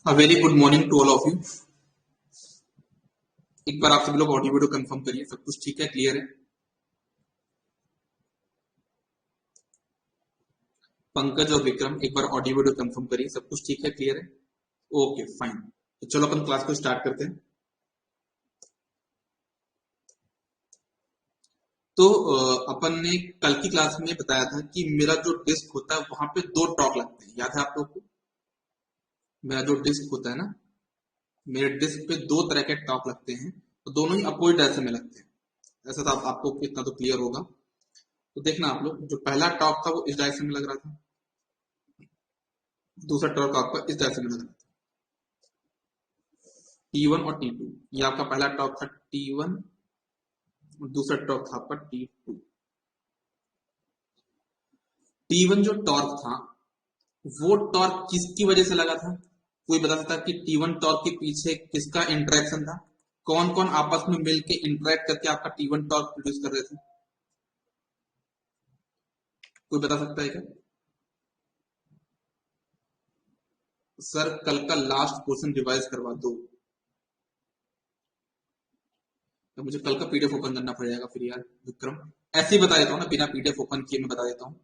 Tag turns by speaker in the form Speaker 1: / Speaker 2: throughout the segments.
Speaker 1: A very good morning to all of you। एक बार आप सभी लोग ऑडियो वीडियो कंफर्म करिए, सब कुछ ठीक है, क्लियर है। पंकज और विक्रम एक बार ऑडियो वीडियो कंफर्म करिए, सब कुछ ठीक है, क्लियर है। ओके फाइन, तो चलो अपन क्लास को स्टार्ट करते हैं। तो अपन ने कल की क्लास में बताया था कि मेरा जो डिस्क होता है वहां पे दो टॉक लगते हैं, याद है आप लोग को। मेरा जो डिस्क होता है ना, मेरे डिस्क पे दो तरह के टॉक लगते हैं, तो दोनों ही अपोजिट डायरेक्शन में लगते हैं। ऐसा तो आपको इतना तो क्लियर होगा। तो देखना आप लोग, जो पहला टॉक था वो इस डायरेक्शन में लग रहा था, दूसरा टॉक आपका इस डायरेक्शन में लग रहा था। T1 और T2, ये आपका पहला टॉर्क था T1 और दूसरा टॉर्क था आपका T2। T1 जो टॉर्क था वो टॉर्क किसकी वजह से लगा था? कोई बता सकता है कि T1 टॉर्क के पीछे किसका इंटरेक्शन था? कौन कौन आपस में मिलके इंटरेक्ट करके आपका T1 टॉर्क प्रोड्यूस कर रहे थे? कोई बता सकता है क्या? सर कल का लास्ट क्वेश्चन रिवाइज करवा दो, तो मुझे कल का पीडीएफ ओपन करना पड़ेगा फिर यार विक्रम। ऐसे ही बता देता हूँ ना, बिना पीडीएफ ओपन किए मैं बता देता हूँ।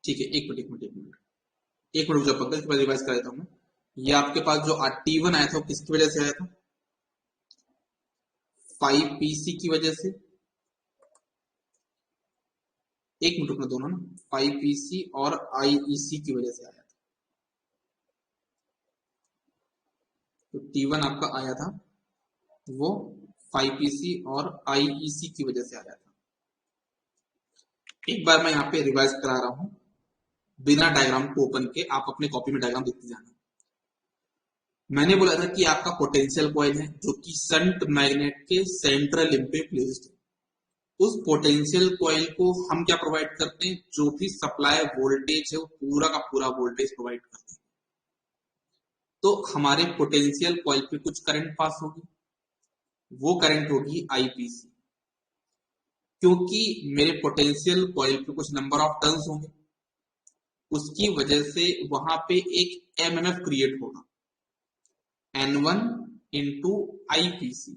Speaker 1: ठीक है, एक मिनट रुक जाओ पंकज, के बाद रिवाइज कर देता हूँ मैं। ये आपके पास जो T1 आया था वो किसकी वजह से आया था? 5PC की वजह से। एक मिनट रुकना दोनों ना, 5PC और IEC की वजह से आया था। तो T1 आपका आया था वो 5PC और IEC की वजह से आया था। एक बार मैं यहाँ पे रिवाइज करा रहा हूँ बिना डायग्राम को ओपन के, आप अपने कॉपी में डायग्राम देखते जाना। मैंने बोला था कि आपका पोटेंशियल कॉइल है जो कि शंट मैग्नेट के सेंट्रल लिंब पे प्लेस्ड है। उस पोटेंशियल कॉइल को हम क्या प्रोवाइड करते हैं? जो भी सप्लाई वोल्टेज है वो पूरा का पूरा वोल्टेज प्रोवाइड करते हैं। तो हमारे पोटेंशियल कॉइल पे कुछ करंट पास होगी, वो करंट होगी IPC। क्योंकि मेरे पोटेंशियल कॉइल पे कुछ नंबर ऑफ टर्न्स होंगे, उसकी वजह से वहां पे एक MMF क्रिएट होगा, N1 इंटू IPC।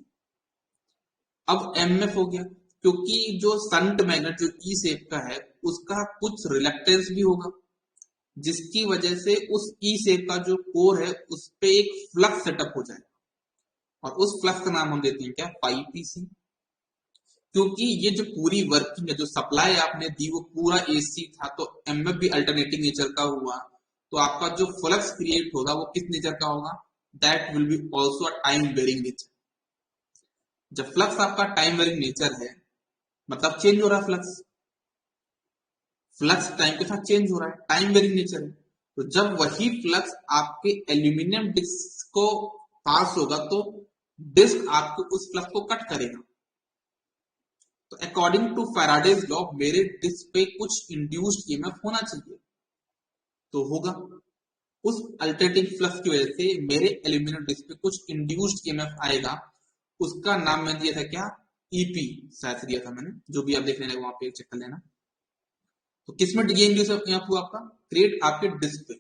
Speaker 1: अब MMF हो गया क्योंकि जो शंट मैग्नेट जो ई शेप का है उसका कुछ रिलक्टेंस भी होगा, जिसकी वजह से उस ई शेप का जो कोर है उस पे एक फ्लक्स सेटअप हो जाएगा, और उस फ्लक्स का नाम हम देते हैं क्या? 5PC। क्योंकि ये जो पूरी वर्किंग है, जो सप्लाई आपने दी वो पूरा AC था, तो MMF भी अल्टरनेटिंग नेचर का हुआ, तो आपका जो फ्लक्स क्रिएट होगा वो किस नेचर का होगा? That will be also a time varying nature. जब फ्लक्स आपका टाइम वेरिंग नेचर है मतलब चेंज हो रहा है फ्लक्स, फ्लक्स टाइम के साथ चेंज हो रहा है, टाइम वेरिंग नेचर है। तो जब वही फ्लक्स आपके एल्यूमिनियम डिस्क को पास होगा तो डिस्क आपको उस फ्लक्स को कट करेगा। तो अकॉर्डिंग टू फैराडेज लॉ मेरे डिस्क पे कुछ इंड्यूस्ड ईएमएफ होना चाहिए, तो होगा। उस अल्टरनेटिंग फ्लक्स की वजह से मेरे एल्यूमिनियम डिस्क पे कुछ इंड्यूस्ड ईएमएफ आएगा, उसका नाम मैं दिया था क्या? EP शायद दिया था मैंने, जो भी आप देख लेना वहां पे चेक कर लेना। तो किसमें ये इंड्यूस हुआ आपका? क्रिएट आपके डिस्क पे,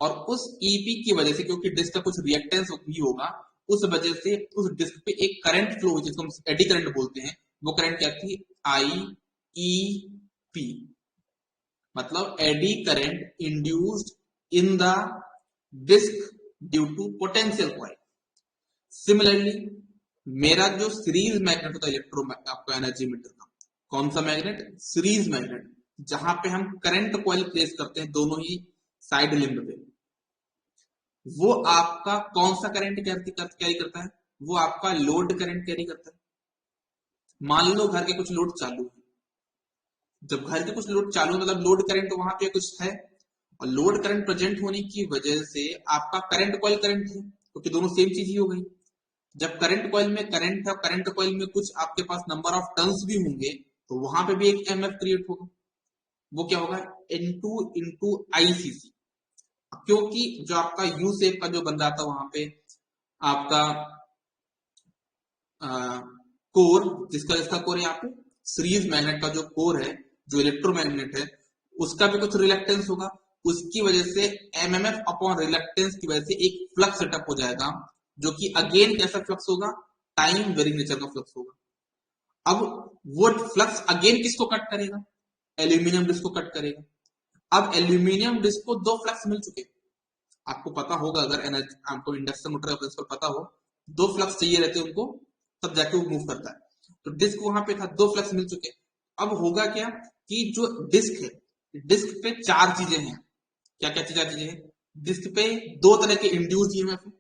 Speaker 1: और उस EP की वजह से, क्योंकि डिस्क का कुछ रिएक्टेंस भी होगा, उस वजह से उस डिस्क पे एक करंट फ्लो जिसको हम एडी करंट बोलते हैं, वो करंट क्या थी? IEP, मतलब eddy current induced in the disc due to potential coil. Similarly मेरा जो सीरीज मैग्नेट होता है इलेक्ट्रो आपका एनर्जी मीटर का, कौन सा मैग्नेट? सीरीज मैग्नेट, जहां पे हम करंट कॉइल प्लेस करते हैं दोनों ही साइड लिंब पे, वो आपका कौन सा करंट कैरी करता है? वो आपका लोड करंट कैरी करता है। मान लो घर के कुछ लोड चालू है, जब घर के कुछ लोड चालू है मतलब लोड करंट वहां पे कुछ है, और लोड करंट प्रेजेंट होने की वजह से आपका करंट कॉइल करंट है, क्योंकि दोनों सेम चीज ही हो गई। जब करंट कॉइल में करंट है, करंट कॉइल में कुछ आपके पास नंबर ऑफ टर्न्स भी होंगे, तो वहां पे भी एक MF क्रिएट होगा, वो क्या होगा? N2 into ICC। क्योंकि जो आपका यू शेप का जो बन रहा था वहां पे आपका कोर, जिसका कोर यहाँ पे सीरीज मैग्नेट का जो कोर है, जो इलेक्ट्रोमैग्नेट है, उसका भी कुछ रिलेक्टेंस होगा, उसकी वजह से एमएमएफ अपॉन रिलक्टेंस की वजह से एक फ्लक्स सेटअप हो जाएगा, जो कि अगेन कैसा फ्लक्स होगा, टाइम वेरिंग नेचर का फ्लक्स होगा। अब वो फ्लक्स अगेन किसको कट करेगा, एल्यूमिनियम डिस्क को कट करेगा। अब एल्यूमिनियम डिस्क को दो फ्लक्स मिल चुके, आपको पता होगा, अगर एनर्जी आपको इंडक्शन मोटर का प्रिंसिपल पता हो, दो फ्लक्स चाहिए रहते हैं उनको, तब जाके वो मूव करता है। तो डिस्क वहां पे था, दो फ्लक्स मिल चुके। अब होगा क्या कि जो डिस्क है, डिस्क पे चार चीजें हैं। क्या क्या चीजें हैं डिस्क पे? दो तरह के इंड्यूस्ड ईएमएफ है।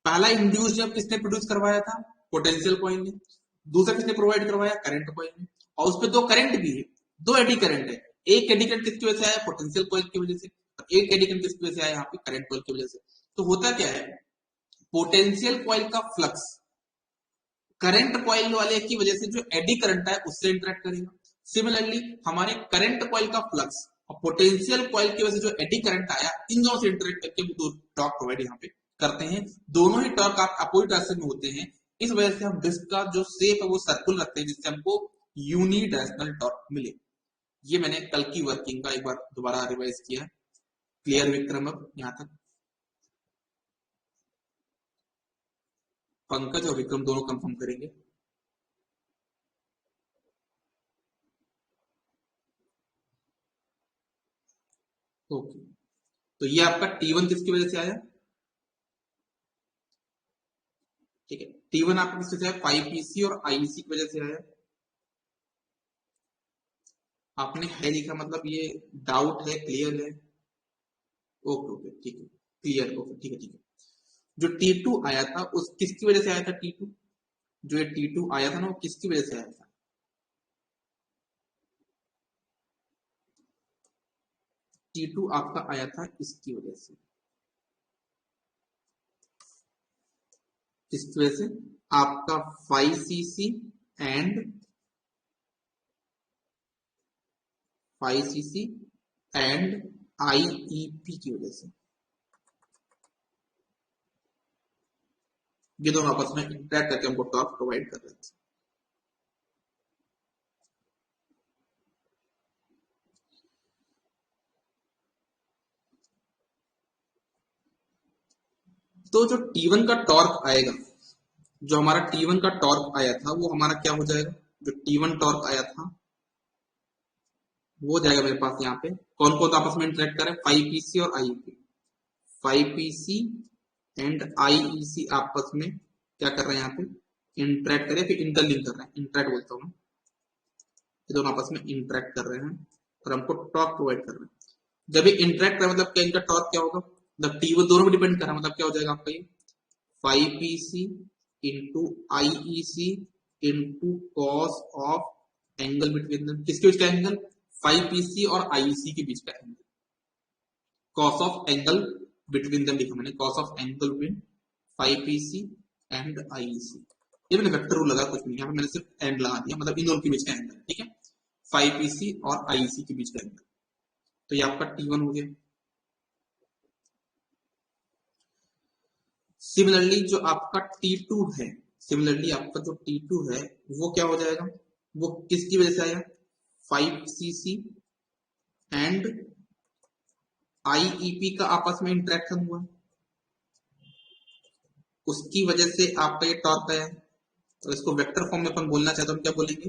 Speaker 1: पहला इंड्यूस्ड ईएमएफ किसने प्रोड्यूस करवाया था, पोटेंशियल कॉइल ने। दूसरा किसने प्रोवाइड करवाया, करंट कॉइल ने। और उसपे दो करंट भी है, दो एडी करंट है। एक एडी करंट किसकी वजह से आया, पोटेंशियल कॉइल की वजह से, और एक एडी करंट किसकी वजह से आया, यहाँ पे करंट कॉइल की वजह से। तो होता क्या है, पोटेंशियल कॉइल का फ्लक्स करंट कॉइल वाले की वजह से जो एडी करंट है उससे इंटरेक्ट करेगा। सिमिलरली हमारे करंट कॉइल का फ्लक्स और पोटेंशियल कॉइल की वजह से जो एडी करंट आया, इन दोनों से इंटरेक्ट करके हम दो टॉर्क प्रोवाइड यहाँ पे करते हैं। दोनों ही टॉर्क आप अपोजिट डायरेक्शन में होते हैं। इस वजह से हम डिस्क का जो शेप है वो सर्कुलर रखते हैं, जिससे हमको यूनिडायरेक्शनल टॉर्क मिले। ये मैंने कल की वर्किंग का एक बार दोबारा रिवाइज किया। क्लियर विक्रम? अब यहाँ तक पंकज और विक्रम दोनों कंफर्म करेंगे। ओके, तो ये आपका T1 किसकी वजह से आया, ठीक है। T1 आपका किससे से आया, 5PC और IEC की वजह से आया। आपने है लिखा, मतलब ये डाउट है, क्लियर है? ओके ओके, ठीक है, क्लियर, ओके, ठीक है ठीक है। जो T2 आया था उस किसकी वजह से आया था, T2 जो ये T2 आया था ना, वो किसकी वजह से आया था, T2 आपका आया था इसकी वजह से। किसकी वजह से, आपका 5cc and 5cc and IEP की वजह से। ये दोनों आपस में इंटरेक्ट करके हमको टॉर्क प्रोवाइड कर रहे थे। तो जो T1 का टॉर्क आएगा, जो हमारा T1 का टॉर्क आया था, वो हमारा क्या हो जाएगा, जो T1 टॉर्क आया था वो जाएगा मेरे पास यहाँ पे, कौन कौन आपस में इंटरेक्ट कर रहे हैं, 5PC और IEP। 5PC एंड IEC आपस में क्या कर रहे हैं, यहाँ पे इंटरेक्ट कर रहे हैं, फिर इंटरलिंक कर रहे हैं, इंटरेक्ट बोलता हूँ, ये दोनों आपस में इंटरेक्ट कर रहे हैं और हमको टॉर्क प्रोवाइड कर रहे हैं। जब ये इंटरेक्ट कर रहे हैं, मतलब क्या, इनका टॉर्क क्या होगा, मतलब T1 दोनों में डिपेंड कर रहा है, मतलब क्या हो जाएगा आपका ये 5PC into IEC into cos of angle between them. किसके बीच का एंगल, 5PC और IEC के बीच का angle, cos of angle between them लिखा मैंने, cos of angle between 5PC and IEC। ये मैंने वेक्टर रूल लगा, कुछ नहीं, यहाँ पे मैंने सिर्फ एंड लगा दिया, मतलब इन दोनों के बीच का एंगल, ठीक है, 5PC और IEC के बीच का एंगल। तो ये आपका T1 हो गया। सिमिलरली जो आपका T2 है, सिमिलरली आपका जो T2 है वो क्या हो जाएगा, वो किसकी वजह से आया, 5cc एंड IEP का आपस में इंटरेक्शन हुआ, उसकी वजह से आपका ये टॉर्क आया। तो इसको वेक्टर फॉर्म में अपन बोलना चाहते हैं, क्या बोलेंगे,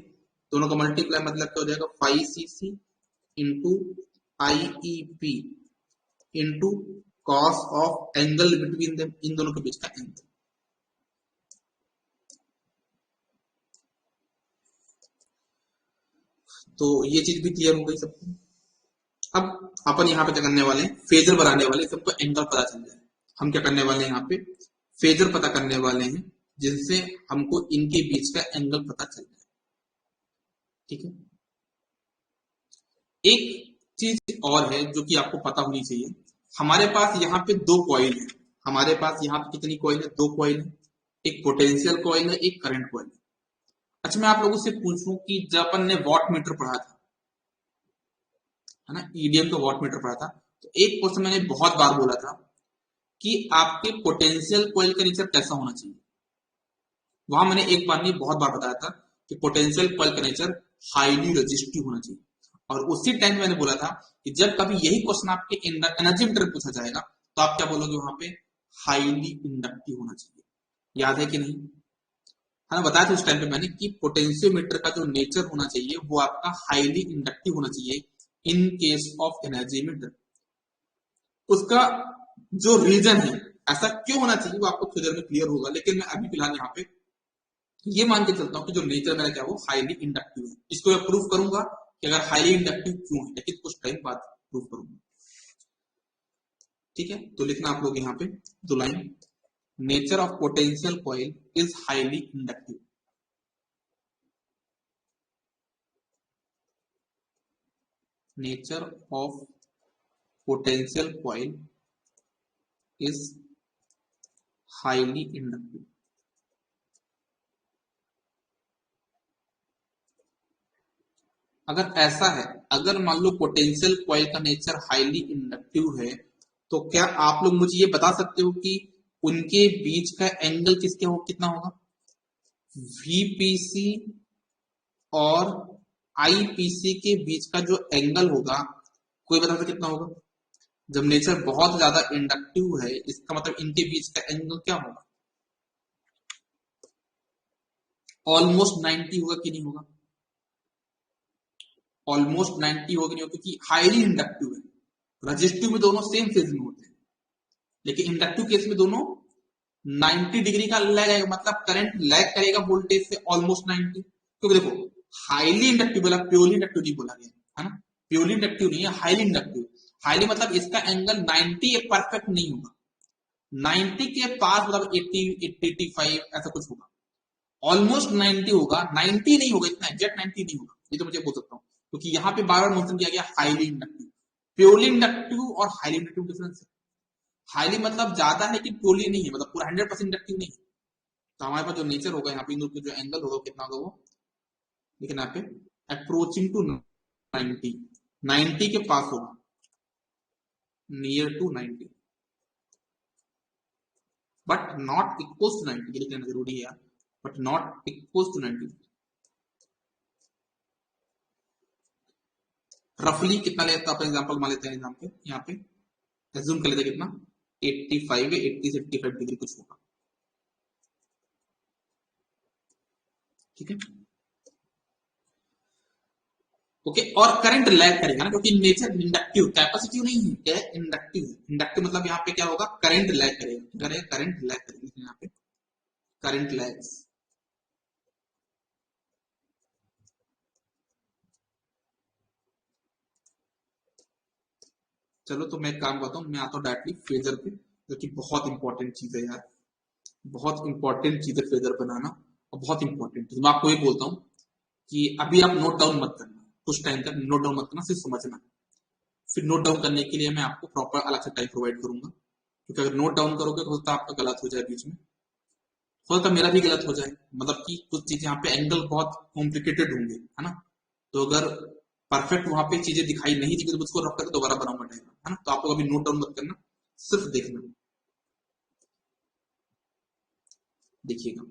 Speaker 1: दोनों का मल्टीप्लाई मतलब क्या हो जाएगा, 5cc into IEP into cos of angle between them, इन दोनों के बीच का एंगल। तो ये चीज भी क्लियर हो गई सबको। अब अपन यहाँ पे क्या करने वाले हैं, फेजर बनाने वाले, सबको एंगल पता चल जाए। हम क्या करने वाले हैं, यहाँ पे फेजर पता करने वाले हैं, जिनसे हमको इनके बीच का एंगल पता चल जाए, ठीक है। एक चीज और है जो कि आपको पता होनी चाहिए, हमारे पास यहाँ पे दो कॉइल है, हमारे पास यहाँ पे कितनी कॉइल है, दो कॉइल है, एक पोटेंशियल कॉइल है, एक करंट कॉइल है। अच्छा, मैं आप लोगों से पूछूं कि जब अपन ने वॉट मीटर पढ़ा था, है ना, ईडीएम का वॉट मीटर पढ़ा था, तो एक क्वेश्चन मैंने बहुत बार बोला था कि आपके पोटेंशियल कॉइल का नेचर कैसा होना चाहिए। वहां मैंने एक बार नहीं बहुत बार बताया था कि पोटेंशियल कॉइल का नेचर हाईली रेजिस्टिव होना चाहिए। और उसी टाइम मैंने बोला था कि जब कभी यही क्वेश्चन आपके एनर्जी मीटर पूछा जाएगा तो आप क्या बोलोगे वहां पे, हाईली इंडक्टिव होना चाहिए। याद है कि नहीं? है ना, बताया था उस टाइम पे मैंने कि पोटेंशियोमीटर का जो नेचर होना चाहिए वो आपका हाईली इंडक्टिव होना चाहिए in case of energy meter. उसका जो रीजन है ऐसा क्यों होना चाहिए वो आपको थोड़ी देर में क्लियर होगा, लेकिन मैं अभी फिलहाल यहाँ पे ये मान के चलता हूँ कि जो नेचर मेरा क्या वो हाईली इंडक्टिव है। इसको मैं प्रूव करूंगा कि अगर हाईली इंडक्टिव क्यों है, लेकिन कुछ टाइम बाद प्रूव करूंगा। ठीक है, तो लिखना आप लोग यहाँ पे दो line, nature of potential coil is highly inductive. Nature of potential coil is highly inductive. अगर ऐसा है, अगर मान लो पोटेंशियल कॉइल का नेचर हाईली इंडक्टिव है, तो क्या आप लोग मुझे ये बता सकते हो कि उनके बीच का एंगल कितना होगा? वीपीसी और आईपीसी के बीच का जो एंगल होगा, कोई बता सकता कितना होगा? जब नेचर बहुत ज्यादा इंडक्टिव है, इसका मतलब इनके बीच का एंगल क्या होगा? ऑलमोस्ट 90 होगा कि नहीं होगा? ऑलमोस्ट 90 होगा नहीं होगा, क्योंकि हाईली इंडक्टिव है। रजिस्टिव में दोनों सेम फेज में होते हैं, लेकिन इंडक्टिव केस में दोनों 90 डिग्री का लैग आएगा, मतलब करंट लैग करेगा वोल्टेज से ऑलमोस्ट 90। क्योंकि देखो, हाईली इंडक्टिव बोला, प्योरली इंडक्टिव नहीं बोला गया है ना, प्योरली इंडक्टिव नहीं है, हाईली इंडक्टिव। हाईली मतलब इसका एंगल 90 एक परफेक्ट नहीं होगा, 90 के पास मतलब 80 85 ऐसा कुछ होगा, ऑलमोस्ट 90 होगा, 90 नहीं होगा, इतना एग्जैक्ट 90 नहीं होगा, ये तो मुझे बोल सकता हूँ, क्योंकि यहाँ पे बार बार मेंशन किया गया हाईली इंडक्टिव। प्योरली इंडक्टिव और हाईली इंडक्टिव डिफरेंस है। हाईली मतलब ज्यादा है, लेकिन प्योरली नहीं है, मतलब पूरा 100% इंडक्टिव नहीं है। तो हमारे पास जो नेचर होगा यहाँ पे, इन दोनों जो एंगल होगा कितना होगा वो, लेकिन यहाँ पे अप्रोचिंग टू 90, 90 के पास होगा, near to 90, but not equal to 90, ये लिखना जरूरी है, बट नॉट इक्वल टू 90। रफली कितना लेता है एग्जांपल मान लेते हैं, एग्जांपल यहाँ पे एज्यूम कर लेते हैं कितना, 85 है, 80 से 85 डिग्री कुछ होगा। ठीक है, ओके। और करंट लैग करेगा ना, क्योंकि नेचर इंडक्टिव, कैपेसिटिव नहीं है, क्या है, इंडक्टिव। इंडक्टिव मतलब यहाँ पे क्या होगा, करंट लैग करेगा, करंट लैग करेगा, यहाँ पे करंट लैग्स। चलो तो मैं एक काम करता हूँ, मैं आता हूँ डायरेक्टली फेजर पे, जो कि बहुत इंपॉर्टेंट चीज है यार, बहुत इंपॉर्टेंट चीज है फेजर बनाना, और बहुत इंपॉर्टेंट। मैं आपको ये बोलता हूँ कि अभी आप नोट डाउन मत करना, कुछ टाइम तक नोट डाउन मत करना, सिर्फ समझना। फिर नोट डाउन करने के लिए मैं आपको प्रॉपर अलग से टाइम प्रोवाइड करूंगा, क्योंकि अगर नोट डाउन करोगे तो हो सकता है आपका गलत हो जाए बीच में, हो सकता है मेरा भी गलत हो जाए, मतलब कि कुछ चीजें यहाँ पे एंगल बहुत कॉम्प्लिकेटेड होंगे, है ना। तो अगर परफेक्ट वहां पे चीजें दिखाई नहीं दी तो मुझको रख कर दोबारा बनाना पड़ेगा, है ना। तो आप लोग अभी नोट डाउन मत करना, सिर्फ देखना, देखिएगा।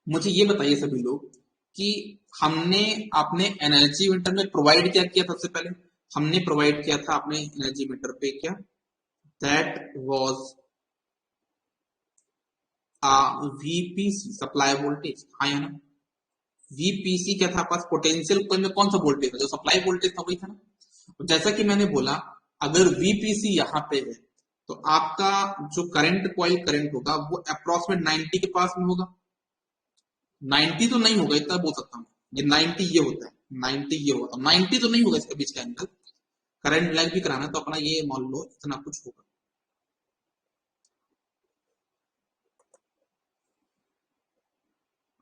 Speaker 1: मुझे ये बताइए सभी लोग कि हमने अपने एनर्जी मीटर में प्रोवाइड क्या किया, सबसे पहले हमने प्रोवाइड किया था अपने एनर्जी मीटर पे क्या, that was VPC supply voltage, हाँ या ना। वीपीसी क्या था पास, पोटेंशियल कॉइल में कौन सा वोल्टेज था, जो सप्लाई वोल्टेज था वही था ना। जैसा कि मैंने बोला, अगर वीपीसी यहाँ पे है तो आपका जो करंट कॉइल करंट होगा वो अप्रोक्सीमेट 90 के पास में होगा। 90 तो नहीं होगा, इतना बोल सकता हूँ, ये 90 ये होता है, 90 ये होगा, 90 तो नहीं होगा इसके बीच का एंगल। करंट लैग भी कराना तो अपना ये मान लो इतना कुछ होगा,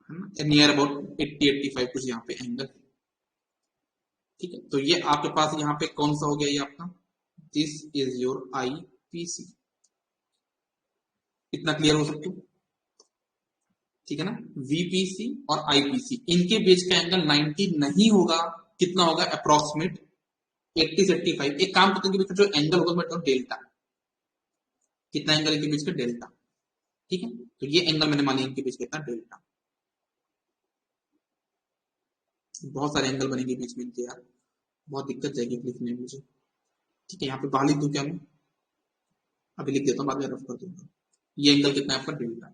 Speaker 1: है ना, नियर अबाउट 80-85 कुछ यहाँ पे एंगल है। ठीक है, तो ये आपके पास यहाँ पे कौन सा हो गया, ये आपका this is your I P C. इतना क्लियर हो सकते हो, ठीक है ना। वीपीसी और आईपीसी इनके बीच का एंगल 90 नहीं होगा, कितना होगा, अप्रोक्सीमेट 80 से 85। एक काम करते हैं, जो एंगल होगा मैं डेल्टा, कितना एंगल के बीच का, डेल्टा। ठीक है, तो ये एंगल मैंने मान लिया इनके बीच कितना डेल्टा। बहुत सारे एंगल बनेंगे बीच में इनके यार, बहुत दिक्कत जाएगी लिखने में मुझे। ठीक है, यहाँ पे बाहर लिख दूं क्या मैं? अभी लिख देता हूँ, बाद में रफ कर दूंगा। ये एंगल कितना है आपका डेल्टा,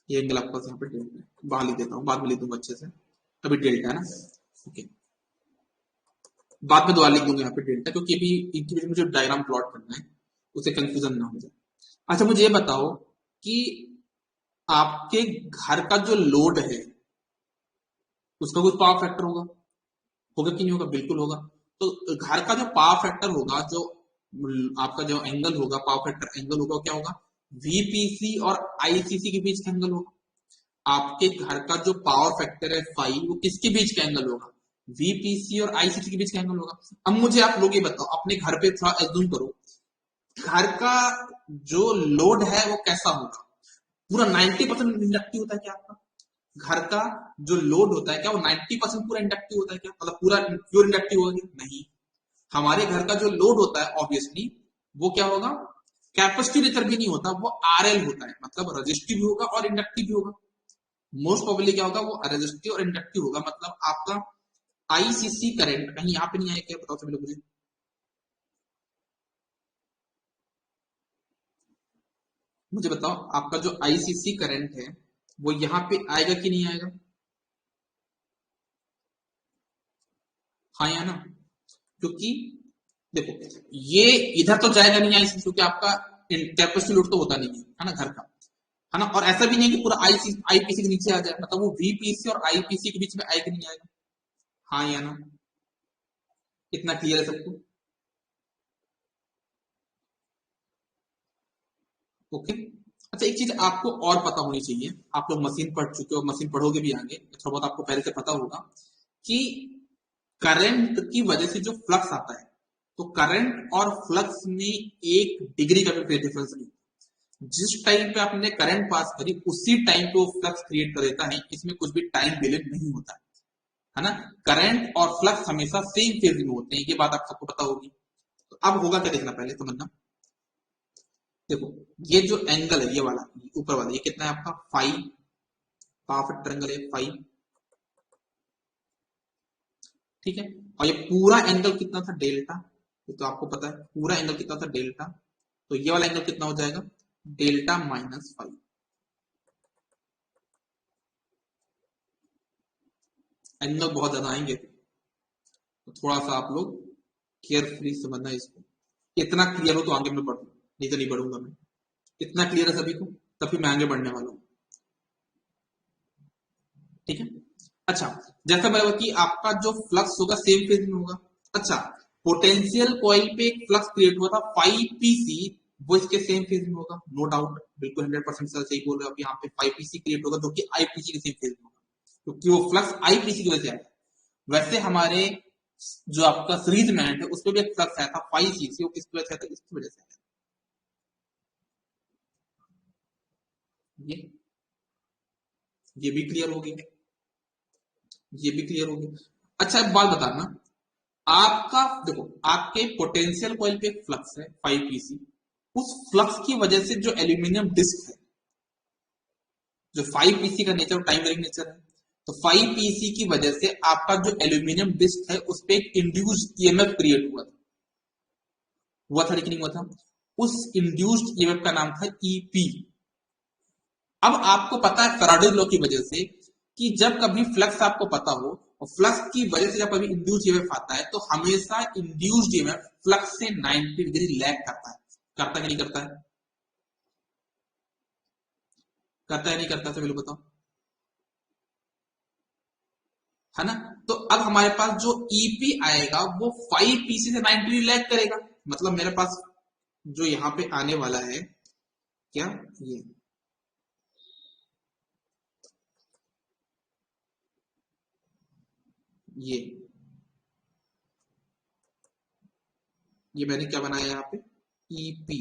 Speaker 1: ये एंगल आपका यहाँ पे डेल्टा है, बाहर लिख देता हूँ, बाद में लिख दूंगा अच्छे से। अभी डेल्टा है ना, ओके, बाद में दोबारा लिख दूंगा यहाँ पे डेल्टा, क्योंकि अभी इनके बीच में जो डायग्राम प्लॉट करना है उसे कंफ्यूजन ना हो जाए। अच्छा मुझे ये बताओ कि आपके घर का जो लोड है उसका कुछ पावर फैक्टर होगा, होगा कि नहीं होगा? बिल्कुल होगा। तो घर का जो पावर फैक्टर होगा, जो आपका जो एंगल होगा, पावर फैक्टर एंगल होगा, क्या होगा? वीपीसी और आईसीसी के बीच का एंगल होगा। आपके घर का जो पावर फैक्टर है फाई, वो किसके बीच का एंगल होगा? वीपीसी और आईसीसी के बीच का एंगल होगा। अब मुझे आप लोग ये बताओ, अपने घर पे थोड़ा एज्यूम करो, घर का जो लोड है वो कैसा होगा? पूरा 90% इंडक्टिव होता है क्या आपका? घर का जो लोड होता है क्या वो 90% पूरा इंडक्टिव होता है क्या? मतलब पूरा प्योर इंडक्टिव होगा? नहीं, हमारे घर का जो लोड होता है ऑब्वियसली वो क्या होगा? कैपेसिटिव नेचर भी नहीं होता, वो आरएल होता है, मतलब रजिस्टिव भी होगा और इंडक्टिव भी होगा। मोस्ट प्रोबेबली क्या होगा? वो रेजिस्टिव और इंडक्टिव होगा। मतलब आपका आईसीसी करंट कहीं यहाँ पे नहीं आया क्या? बताओ सभी लोग मुझे। मुझे बताओ, आपका जो आईसीसी करंट है वो यहाँ पे आएगा कि नहीं आएगा? हाँ या ना? क्योंकि देखो, ये इधर तो जाएगा नहीं आईसीसी, क्योंकि आपका कैपेसिटी लोड तो होता नहीं है ना घर का, है ना? और ऐसा भी नहीं है कि पूरा आईपीसी के नीचे आ जाए, मतलब वो वीपीसी और आईपीसी के बीच में आएगा नहीं आएगा? हाँ या ना? कितना क्लियर है सबको? ओके। अच्छा, एक चीज आपको और पता होनी चाहिए, आप लोग मशीन पढ़ चुके हो, मशीन पढ़ोगे भी आगे, थोड़ा बहुत आपको पहले से पता होगा कि करंट की वजह से जो फ्लक्स आता है, तो करंट और फ्लक्स में 1 डिग्री का भी डिफरेंस नहीं। जिस टाइम पे आपने करंट पास करी उसी टाइम पे वो फ्लक्स क्रिएट कर देता है, इसमें कुछ भी टाइम डिले नहीं होता है ना? करंट और फ्लक्स हमेशा सेम फेज में होते हैं, ये बात आप सबको पता होगी। तो अब होगा क्या देखना, पहले समझना। देखो, ये जो एंगल है, ये वाला ऊपर वाला, ये कितना है आपका? फाइव, पावर फैक्टर एंगल है फाइव, ठीक है। और ये पूरा एंगल कितना था? डेल्टा। ये तो आपको पता है पूरा एंगल कितना था? डेल्टा। तो ये वाला एंगल कितना हो जाएगा? Delta minus five. एंगल बहुत ज्यादा आएंगे, तो थोड़ा सा आप लोग केयरफुली समझना इसको। इतना क्लियर हो तो आगे मैं बढ़ू, नहीं तो नहीं बढ़ूंगा मैं। इतना क्लियर है सभी को, तभी मैं आगे बढ़ने वाला हूँ, ठीक है। अच्छा, जैसा मैंने कि आपका जो फ्लक्स होगा सेम फेज में होगा। अच्छा, पोटेंशियल कॉइल पे एक फ्लक्स क्रिएट हुआ था 5pc, वो इसके सेम फेज में होगा, नो डाउट, बिल्कुल 100% सही बोल रहे हो आप। यहाँ पे 5pc क्रिएट होगा जो कि आईपीसी के सेम फेज में होगा, क्योंकि वो फ्लक्स आईपीसी की वजह से आया। वैसे हमारे जो आपका सीरीज में है उसमें भी एक फ्लक्स आया था 5cc, वो किसकी वजह से आया था? इसकी वजह से आया। ये ये भी क्लियर होगी, ये भी क्लियर होगी। अच्छा, एक बात बताना, आपका देखो, आपके पोटेंशियल कॉइल पे एक फ्लक्स है 5pc, उस फ्लक्स की वजह से जो एल्यूमिनियम डिस्क है, जो 5pc का नेचर टाइम वेरिंग नेचर है, तो 5pc की वजह से आपका जो एल्यूमिनियम डिस्क है उस पर एक इंड्यूस्ड ईएमएफ क्रिएट हुआ था लेकिन नहीं हुआ था? उस इंड्यूस्ड ईएमएफ का नाम था ईपी। अब आपको पता है फैराडे लॉ की वजह से कि जब कभी फ्लक्स आपको पता हो, और फ्लक्स की वजह से जब कभी इंड्यूस्ड ईएमएफ आता है, तो हमेशा इंड्यूस्ड ईएमएफ फ्लक्स से 90 डिग्री लैग करता है। करता कि नहीं करता है? करता है नहीं करता? सभी लोग बताओ, है ना? तो अब हमारे पास जो ईपी आएगा वो 5pc से 90 डिग्री लैग करेगा। मतलब मेरे पास जो यहाँ पे आने वाला है क्या, ये ये मैंने क्या बनाया यहाँ पे? ईपी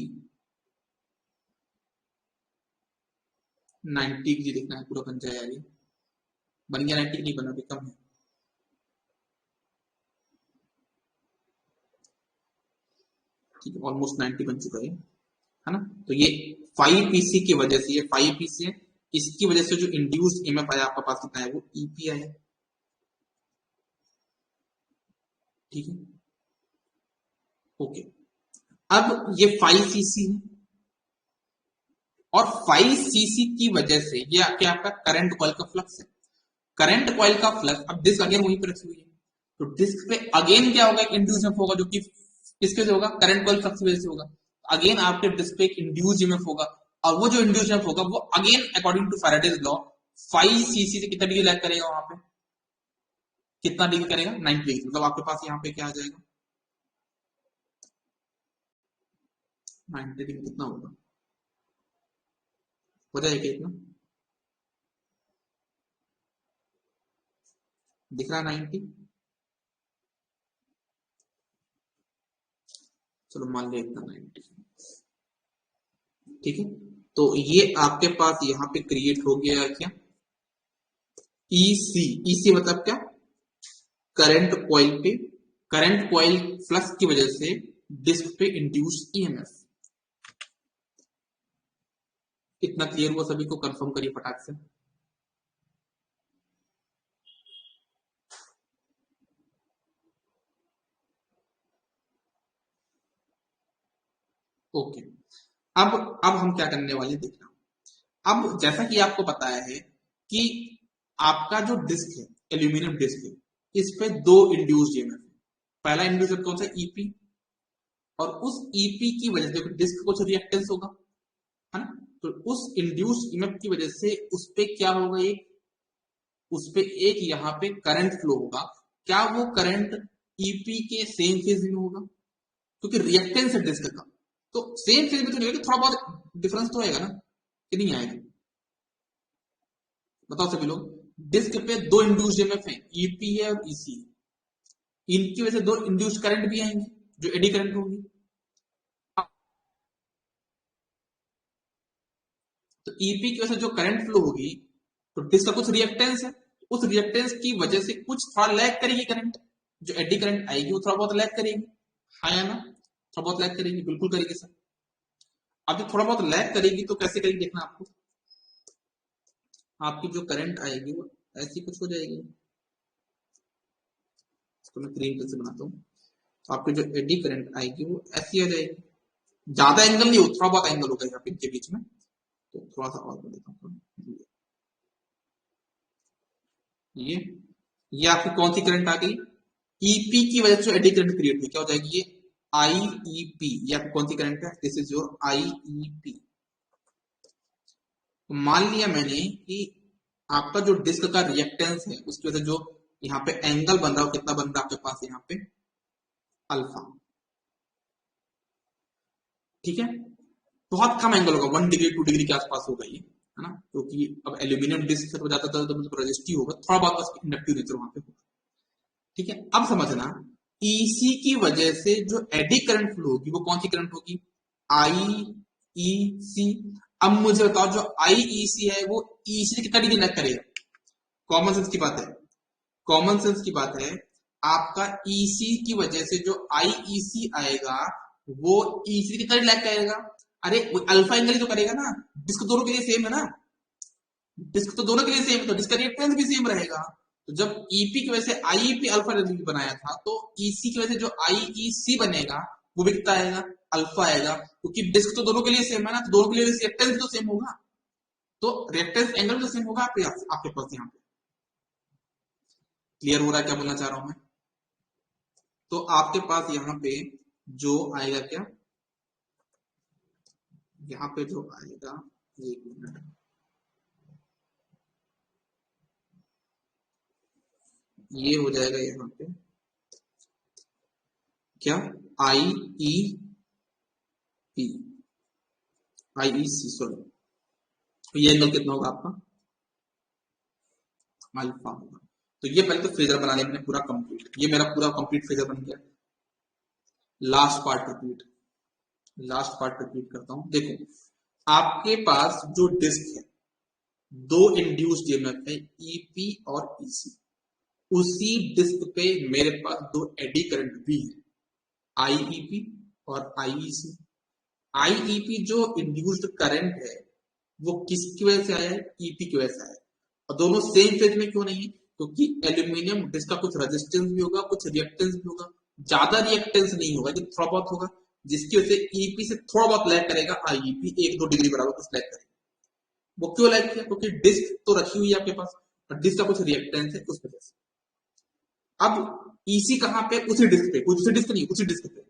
Speaker 1: 90 डिग्री देखना है, पूरा बन जाए यार, ये बन गया 90? नहीं बना, अभी कम है। ठीक है, ऑलमोस्ट 90 बन चुका है। है ना। तो ये 5 पीसी की वजह से, ये 5 पीसी है, इसकी वजह से जो इंड्यूस ईएमएफ आया आपके पास कितना है, वो ईपी आया। ठीक है, ओके। अब ये 5 सीसी है और 5 सीसी की वजह से ये क्या आपका करंट कॉइल का फ्लक्स है। करंट कॉइल का फ्लक्स, अब डिस्क अगेन वहीं पर रखी हुई है, तो डिस्क पे अगेन क्या होगा, एक इंड्यूस ईएमएफ होगा, जो कि किसके से होगा, करंट कॉइल फ्लक्स की वजह से होगा। अगेन आपके डिस्क पे एक इंड्यूस ईएमएफ होगा, और वो जो इंड्यूस ईएमएफ होगा वो again according to Faraday's law 5 CC से कितना डिग्री लैग करेगा, वहां पे कितना डिग्री करेगा, 90 डिग्री। मतलब आपके पास यहाँ पे क्या आ जाएगा, 90 डिग्री कितना होगा, हो जाएगा इतना, दिख रहा है 90। चलो मान लिया इतना 90। ठीक है, तो ये आपके पास यहाँ पे क्रिएट हो गया क्या, ईसी। ईसी मतलब क्या, करंट कॉइल पे, करंट कॉइल फ्लक्स की वजह से डिस्क पे इंड्यूस ईएमएफ। कितना क्लियर हुआ सभी को, कंफर्म करिए फटाक से। ओके, अब हम क्या करने वाले देखना। अब जैसा कि आपको पता है कि आपका जो डिस्क है, एल्यूमिनियम डिस्क है, इस पे दो इंड्यूस्ड ईएमएफ है। पहला इंड्यूस्ड कौन सा, ईपी, और उस ईपी की वजह से डिस्क को कुछ रिएक्टेंस होगा, है ना। तो उस इंड्यूस्ड ईएमएफ की वजह से उस पे क्या होगा, उस पे एक यहाँ पे करंट फ्लो होगा। क्या वो करंट ईपी के सेम फेज में होगा, क्योंकि रिएक्टेंस है डिस्क का, तो सेम फेज में तो नहीं होगा, थोड़ा बहुत डिफरेंस तो आएगा ना, कि नहीं आएगा, बताओ सभी लोग। डिस्क पे दो इंड्यूस्ड ईएमएफ है, ईपी है और ईसी, इनकी वजह से दो इंड्यूस्ड करंट भी आएंगे, जो एडी करंट होंगी। तो ईपी की वजह से जो करंट फ्लो होगी, तो डिस्क का कुछ रिएक्टेंस है, उस रिएक्टेंस की वजह से कुछ थोड़ा लैग करेगी करंट, जो एडी करंट आएगी वो थोड़ा बहुत लैग करेगी, हाँ या ना, थोड़ा बहुत लैग करेगी, बिल्कुल करेगी सर। अब जो थोड़ा बहुत लैग करेगी तो कैसे करेगी देखना आपको, आपकी जो करंट आएगी वो ऐसी कुछ हो जाएगी, तो मैं ग्रीन कलर से बनाता हूँ। तो आपकी जो एडी करंट आएगी वो ऐसी आ जाएगी, ज्यादा एंगल नहीं हो, थोड़ा बहुत एंगल होगा यहाँ पे इनके बीच में, तो थोड़ा सा और कर देता हूँ। ये आपकी कौन सी करंट आ गई, ईपी की वजह से एडी करंट क्रिएट हुई, क्या हो जाएगी, ये आईईपी। ये आपकी कौन सी करंट है, दिस इज योर आईईपी। तो मान लिया मैंने कि आपका जो डिस्क का रिएक्टेंस है उसकी वजह से जो यहाँ पे एंगल बन रहा है, कितना बन रहा है आपके पास यहाँ पे, अल्फा। ठीक है, बहुत कम एंगल होगा, 1 डिग्री 2 डिग्री के आसपास होगा ये, है ना, क्योंकि अब एल्यूमिनियम डिस्क से तो ज्यादा तो रेजिस्टिव होगा, थोड़ा बहुत बस इंडक्टिव नेचर वहां पे होगा। ठीक है, अब समझना, ईसी की वजह से जो एडी करंट फ्लो होगी वो कौन सी करंट होगी, आईईसी। अब मुझे बताओ, जो आईईसी है वो ईसी से कितना डिग्री लैग करेगा, कॉमन सेंस की बात है, कॉमन सेंस की बात है। आपका ईसी की वजह से जो आईईसी आएगा वो ईसी कितना लैग करेगा, अरे वो अल्फा एंगल ही तो करेगा ना, डिस्क दोनों के लिए सेम है ना, डिस्क तो दोनों के लिए सेम है, तो डिस्क का रिएक्टेंस भी सेम रहेगा। तो जब ईपी की वजह से आईईपी अल्फा बनाया था, तो ईसी की वजह से जो आईईसी बनेगा वो भी कितना आएगा, अल्फा आएगा, क्योंकि डिस्क तो दोनों के लिए सेम है ना, तो दोनों के लिए रिएक्टेंस भी तो सेम होगा, तो रिएक्टेंस एंगल तो सेम होगा आपके पास यहाँ पे। क्लियर हो रहा है क्या बोलना चाह रहा हूं मैं। तो आपके पास यहाँ पे जो आएगा क्या, यहाँ पे जो आएगा, एक मिनट, ये हो जाएगा यहाँ पे क्या, आई ई पी, आई ई सी, सॉरी, तो ये एंगल कितना होगा आपका, अल्फा होगा। तो ये पहले तो फेजर बना लिया मैंने पूरा कंप्लीट, ये मेरा पूरा कंप्लीट फेजर बन गया। Last part repeat, last part repeat करता हूं, देखो आपके पास जो डिस्क है, दो इंड्यूस्ड ईएमएफ है, ईपी और ईसी, उसी डिस्क पे मेरे पास दो एडी करंट भी है, आईईपी और आईईसी। आईईपी जो इंड्यूस्ड करंट है वो किसकी वजह से आया है? ईपी की वजह से आया है। और दोनों सेम फेज में क्यों नहीं है? क्योंकि एल्यूमिनियम जिसका कुछ रेजिस्टेंस भी होगा, कुछ रिएक्टेंस भी होगा, ज्यादा रिएक्टेंस नहीं होगा, जो थोड़ा बहुत होगा, जिसकी वजह से ईपी से थोड़ा बहुत लैग करेगा आईईपी, 1-2 डिग्री बराबर कुछ लैग करेगा। वो क्यों लैग किया? क्योंकि डिस्क तो रखी हुई है आपके पास और डिस्क का कुछ रिएक्टेंस है उस वजह से। अब ईसी कहां पे? उसी डिस्क पे, कुछ दूसरी डिस्क नहीं, उसी डिस्क पे।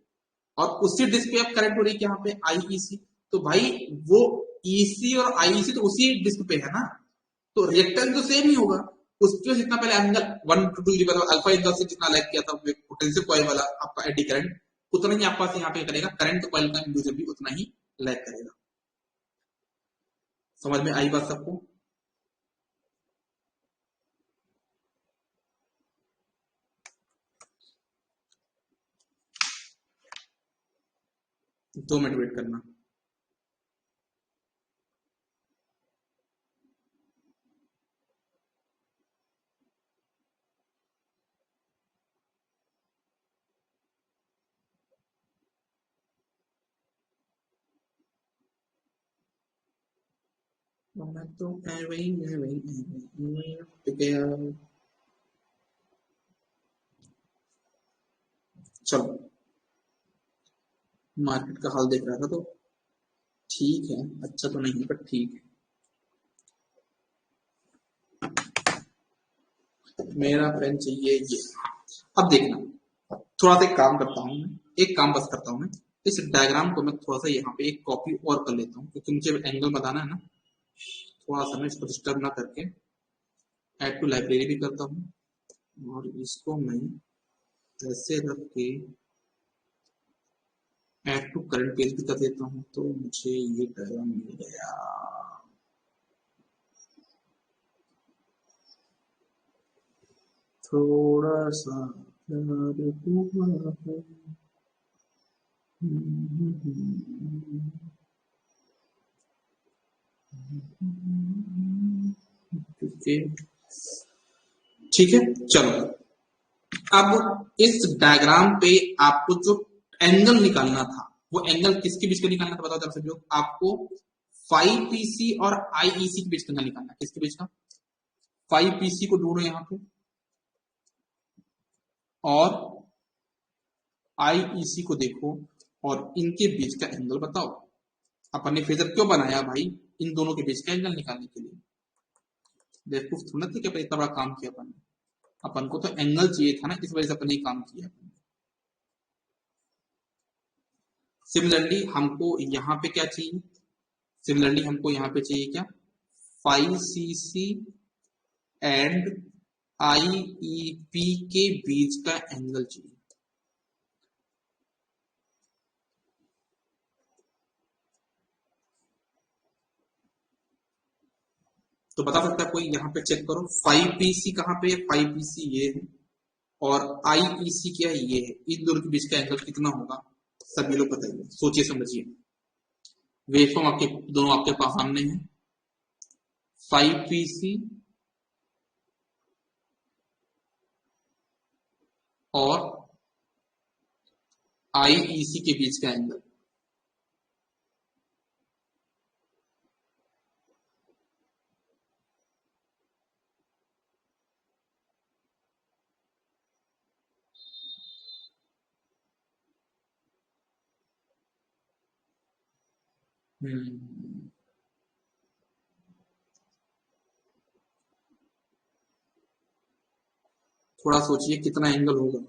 Speaker 1: और उसी डिस्क पे अब करंट हो रही है यहाँ पे आईईसी। तो भाई वो ईसी और आईईसी तो उसी डिस्क पे है ना, तो रिएक्टेंस तो सेम ही होगा। उसके जितना पहले angle 1 to 2 degree alpha angle से जितना लैग किया था पोटेंशियल कॉइल वाला आपका एडी करंट, उतना ही आप पास यहाँ पे करेगा करंट कॉइल का इंड्यूसर भी उतना ही लैग करेगा। समझ में आई बात सबको? तो 2 मिनट वेट करना। मैं तो चलो, मार्केट का हाल देख रहा था तो ठीक है, अच्छा तो नहीं पर ठीक है। मेरा पेन चाहिए ये। अब देखना, थोड़ा सा एक काम करता हूँ मैं, एक काम बस करता हूँ मैं, इस डायग्राम को मैं थोड़ा सा यहाँ पे एक कॉपी और कर लेता हूँ, क्योंकि मुझे एंगल बताना है ना। थोड़ा सा मैं इसको डिस्टर्ब ना करके ऐड टू लाइब्रेरी भी करता हूँ, और इसको मैं ऐसे रख के ऐड टू करंट पेज भी कर देता हूँ, तो मुझे ये डायग्राम मिल गया। थोड़ा सा प्यार हुआ है। ठीक है, चलो। अब इस डायग्राम पे आपको जो एंगल निकालना था, वो एंगल किसके बीच का निकालना था बताओ जरा सभी लोग। आपको 5PC और आईईसी के बीच का एंगल निकालना है। किसके बीच का? 5PC को ढूंढो यहाँ पे, और आईईसी को देखो, और इनके बीच का एंगल बताओ। अपन ने फेजर क्यों बनाया भाई? इन दोनों के बीच का एंगल निकालने के लिए। बेवकूफ थोड़ा थी कि इतना बड़ा काम किया अपन ने। अपन को तो एंगल चाहिए था ना, इस वजह से अपन ने काम किया। सिमिलरली हमको यहाँ पे क्या चाहिए? सिमिलरली हमको यहाँ पे चाहिए क्या? 5cc एंड आईईपी के बीच का एंगल चाहिए। तो बता सकता है कोई? यहाँ पे चेक करो, 5PC कहाँ पे है? 5PC ये है, और आईईसी क्या है? ये है। इन दोनों के बीच का एंगल कितना होगा? सभी लोग बताइए, सोचिए समझिए। वेवफॉर्म आपके दोनों आपके पास सामने है। 5PC और आईईसी के बीच का एंगल। थोड़ा सोचिए कितना एंगल होगा।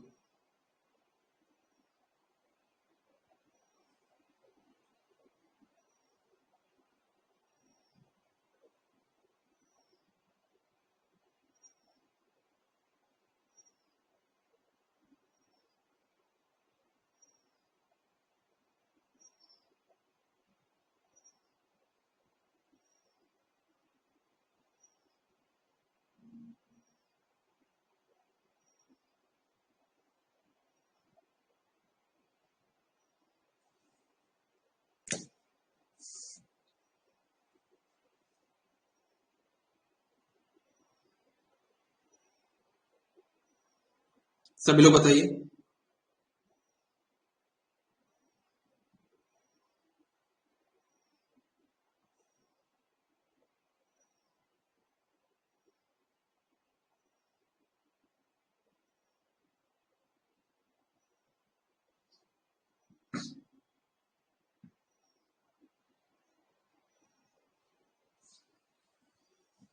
Speaker 1: सभी लोग बताइए।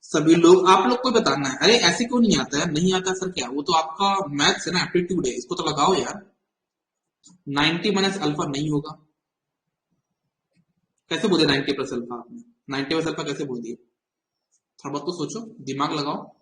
Speaker 1: सभी लोग, आप लोग को बताना है। अरे ऐसे क्यों नहीं आता है? नहीं आता सर क्या? वो तो आपका मैथ्स है ना, एप्टीट्यूड है, इसको तो लगाओ यार। 90 माइनस अल्फा नहीं होगा। कैसे बोले 90 प्लस अल्फा? आपने 90 प्लस अल्फा कैसे बोल दिए? थोड़ा बहुत तो सोचो, दिमाग लगाओ।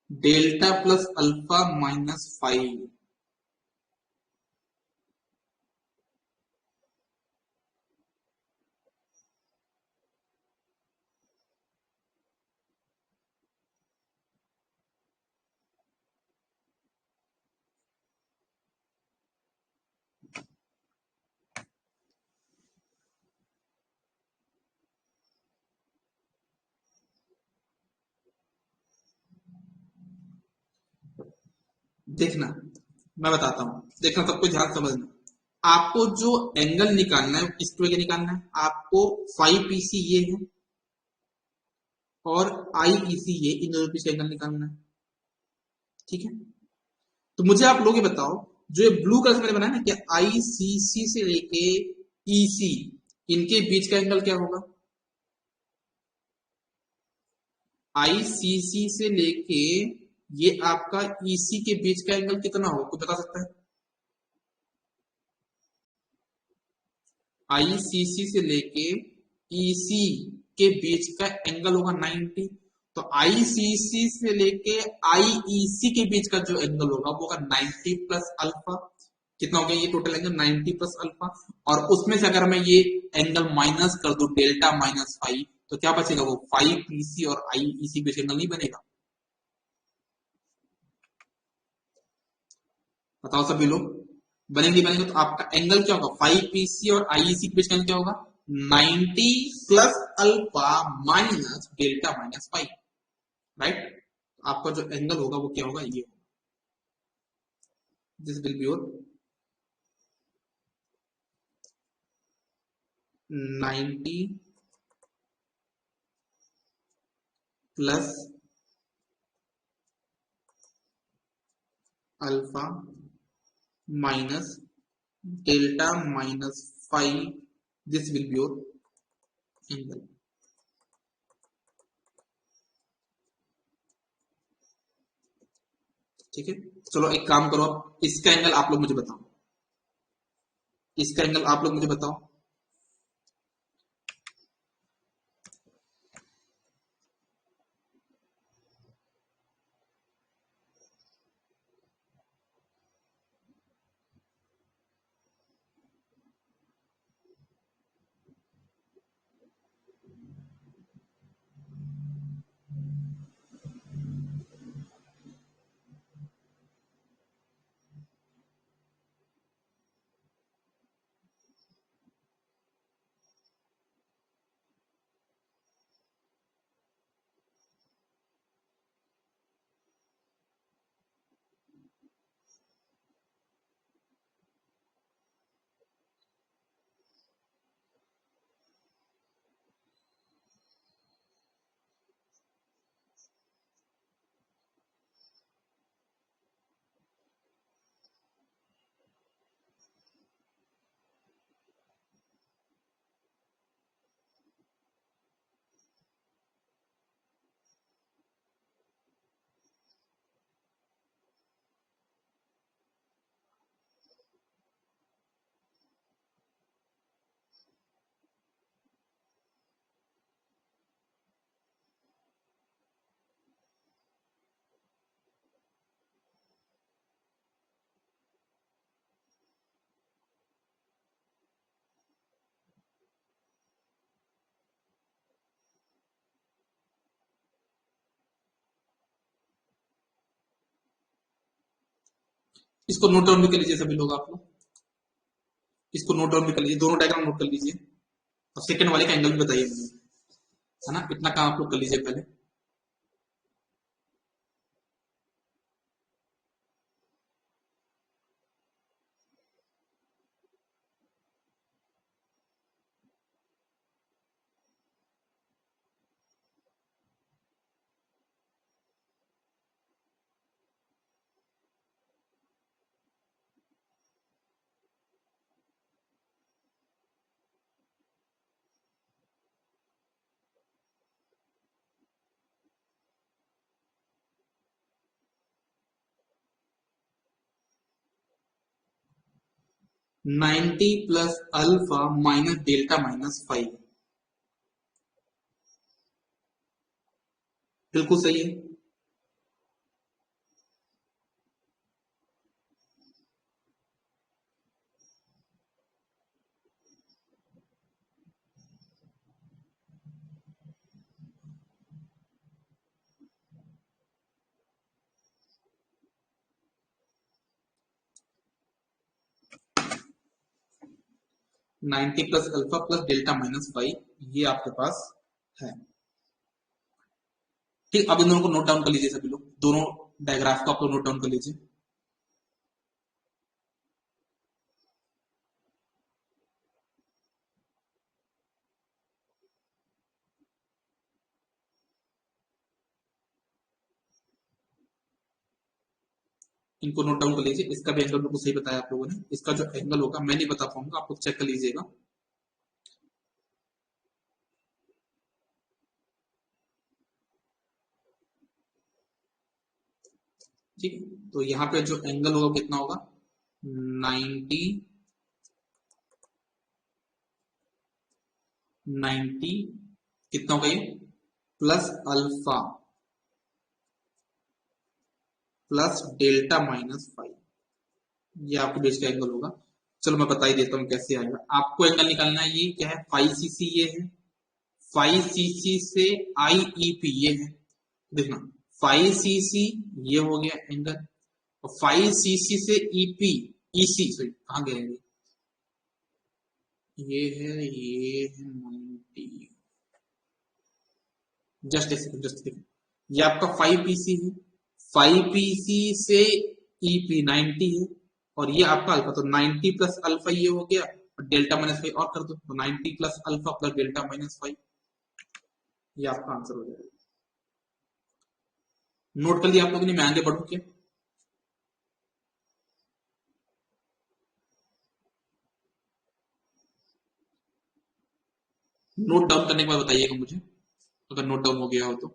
Speaker 1: Delta plus alpha minus 5। देखना, मैं बताता हूं, देखना सबको ध्यान समझना। आपको जो एंगल निकालना है किस तरह के निकालना है? आपको 5 पीसी ये है और आईईसी ये, इन दोनों बीच का एंगल निकालना है। ठीक है, तो मुझे आप लोग ये बताओ, जो ये ब्लू कलर से मैंने बनाया ना, क्या आईसीसी से लेके ईसी, इनके बीच का एंगल क्या होगा? आईसीसी से लेके ये आपका ईसी के बीच का एंगल कितना होगा? कोई बता सकता है? आईसीसी से लेके ईसी के बीच का एंगल होगा 90। तो आईसीसी से लेके आईईसी के बीच का जो एंगल होगा वो होगा 90 प्लस अल्फा। कितना हो गया ये टोटल एंगल? 90 plus alpha. और उसमें से अगर मैं ये एंगल माइनस कर दूं, डेल्टा माइनस 5, तो क्या बचेगा? वो 5 पीसी और आईईसी बीच एंगल नहीं बनेगा। बताओ सभी लोग, बनेंगे बनेंगे? तो आपका एंगल क्या होगा? 5 पीसी और आईईसी के बीच का एंगल क्या होगा? 90 plus alpha minus delta minus 5। Right? आपका जो एंगल होगा वो क्या होगा? ये होगा। This will be your 90 plus alpha minus delta minus 5। This will be your angle. ठीक है, चलो एक काम करो, इसका एंगल आप लोग मुझे बताओ। इसका एंगल आप लोग मुझे बताओ। इसको नोट डाउन भी कर लीजिए सभी लोग, आप लोग इसको नोट डाउन भी कर लीजिए, दोनों डायग्राम नोट कर लीजिए और सेकंड वाले का एंगल भी बताइए मुझे, है ना। इतना काम आप लोग कर लीजिए पहले। 90 plus alpha minus delta minus 5, बिल्कुल सही है। Ninety plus alpha plus delta minus 5, ये आपके पास है। ठीक, अब इन दोनों को नोट डाउन कर लीजिए सभी लोग, दोनों डायग्राफ को आप लोग नोट डाउन कर लीजिए। इनको नोट डाउन कर लीजिए। इसका भी एंगल बिल्कुल सही बताया आप लोगों ने। इसका जो एंगल होगा मैं नहीं बता पाऊंगा, आप लोग चेक कर लीजिएगा। ठीक, तो यहाँ पे जो एंगल होगा कितना होगा, 90 90 कितना होगा ये, plus alpha plus delta minus 5, ये आपके बेस का एंगल होगा। चलो मैं बता ही देता हूँ कैसे आएगा। आपको एंगल निकालना है, ये क्या है, 5cc ये है, 5cc से IEP ये है, देखना 5cc ये हो गया एंगल, और 5cc से EP EC सॉरी कहाँ गया ये है 90, जस्ट एक सेकंड, जस्ट देखो, ये आपका 5PC है, 5PC से EP 90 है, और ये आपका अल्फा, तो 90 प्लस अल्फा ये हो गया, और डेल्टा माइनस 5 और कर दो, तो 90 plus alpha plus delta minus 5, ये आपका आंसर हो जाएगा। नोट कर लिया आप लोगों ने, मैं आगे बढ़ू क्या। नोट डाउन करने के बाद बताइएगा मुझे अगर नोट डाउन हो गया हो तो।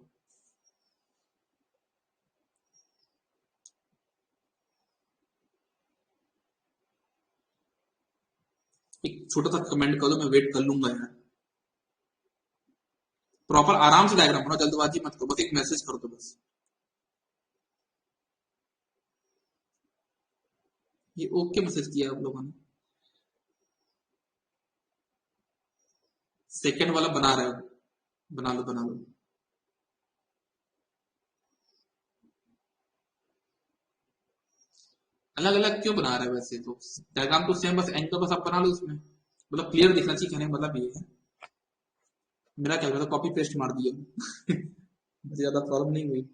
Speaker 1: एक छोटा सा कमेंट कर दो, मैं वेट कर लूंगा यार। प्रॉपर आराम से डायग्राम बनाओ, जल्दबाजी मत करो, बस एक मैसेज कर दो बस। ये ओके मैसेज किया आप लोगों ने। सेकंड वाला बना रहे हो, बना लो बना लो। अलग अलग क्यों बना रहे हो, वैसे तो डायग्राम तो सेम, बस एंगल बस आप बना लो उसमें, मतलब क्लियर दिखना चाहिए, कहने का मतलब ये है। मेरा क्या था, कॉपी पेस्ट मार दिया मुझे ज्यादा प्रॉब्लम नहीं हुई।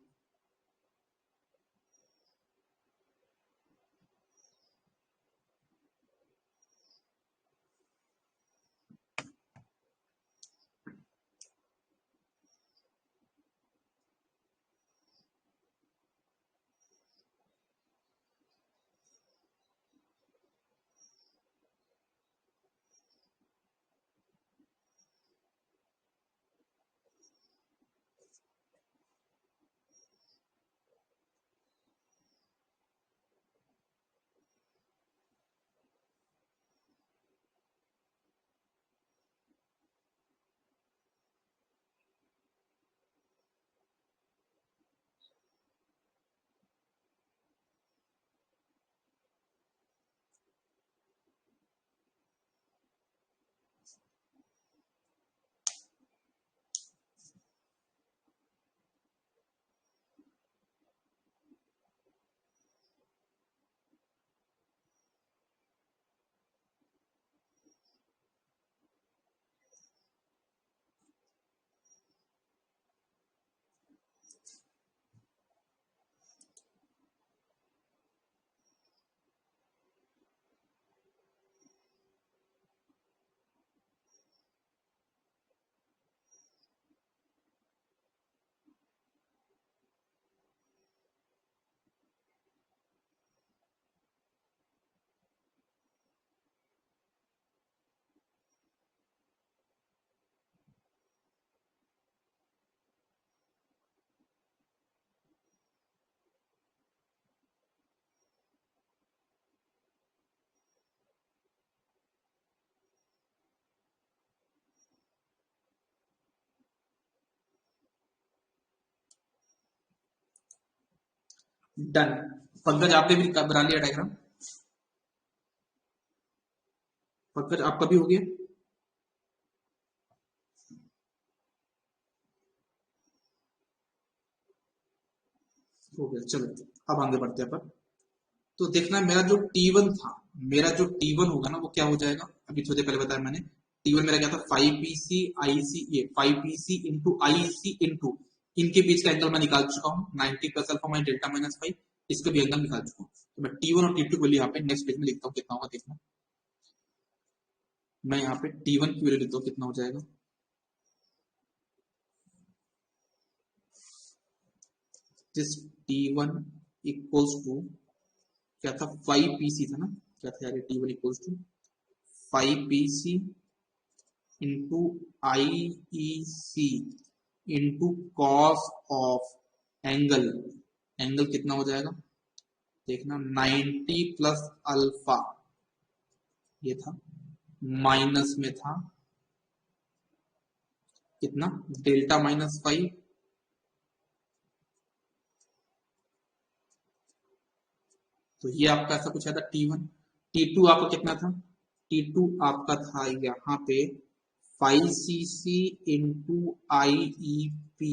Speaker 1: डन। पंकज आपने भी बना लिया डायग्राम? पंकज आपका भी हो गया? हो गया, चलो अब आगे बढ़ते हैं अपन। तो देखना मेरा जो T1 था, मेरा जो T1 होगा ना वो क्या हो जाएगा, अभी थोड़ी देर पहले बताया मैंने। T1 मेरा क्या था, 5PC IC, ये 5PC इंटू IC इंटू इनके बीच का एंगल मैं निकाल चुका हूँ 90 plus alpha minus delta minus 5, इसका भी एंगल निकाल चुका हूँ। तो मैं T1 और T2 को यहाँ पे नेक्स्ट पेज में लिखता हूँ, कितना होगा देखना। मैं यहाँ पे T1 की वैल्यू लिखता हूँ, कितना हो जाएगा, दिस T1 इक्वल्स टू क्या था, 5PC था ना, क्या था यार, T1 equals to 5PC into IEC into cos of angle, angle कितना हो जाएगा देखना, 90 प्लस अल्फा, ये था माइनस में था कितना, डेल्टा माइनस 5, तो ये आपका ऐसा कुछ आया था T1। T2 आपका कितना था, T2 आपका था यहाँ पे 5cc into IEP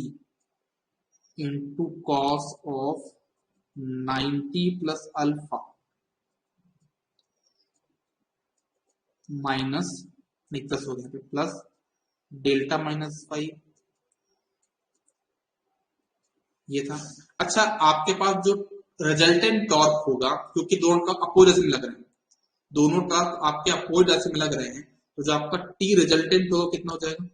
Speaker 1: into cos of 90 plus alpha minus, नहीं प्लस हो गया प्लस डेल्टा माइनस 5, ये था। अच्छा आपके पास जो रिजल्टेंट टॉर्क होगा, क्योंकि दोनों का अपोजिट में लग रहे हैं, दोनों टॉर्क आपके अपोजिट में लग रहे हैं, तो जो आपका टी रिजल्टेंट होगा कितना हो जाएगा,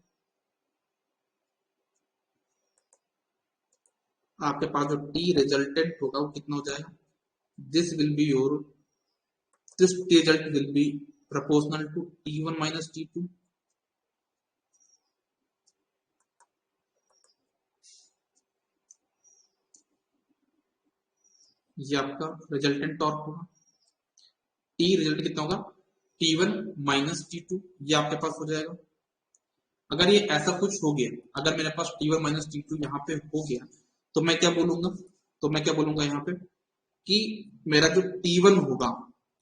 Speaker 1: आपके पास जो टी रिजल्टेंट होगा वो कितना हो जाएगा, this will be your, this result will be proportional to T1 minus T2, ये आपका रिजल्टेंट टॉर्क होगा। टी रिजल्ट कितना होगा, T1 माइनस T2, ये आपके पास हो जाएगा। अगर ये ऐसा कुछ हो गया, अगर मेरे पास T1 माइनस T2 यहाँ पे हो गया, तो मैं क्या बोलूंगा, तो मैं क्या बोलूंगा यहाँ पे कि मेरा जो T1 होगा,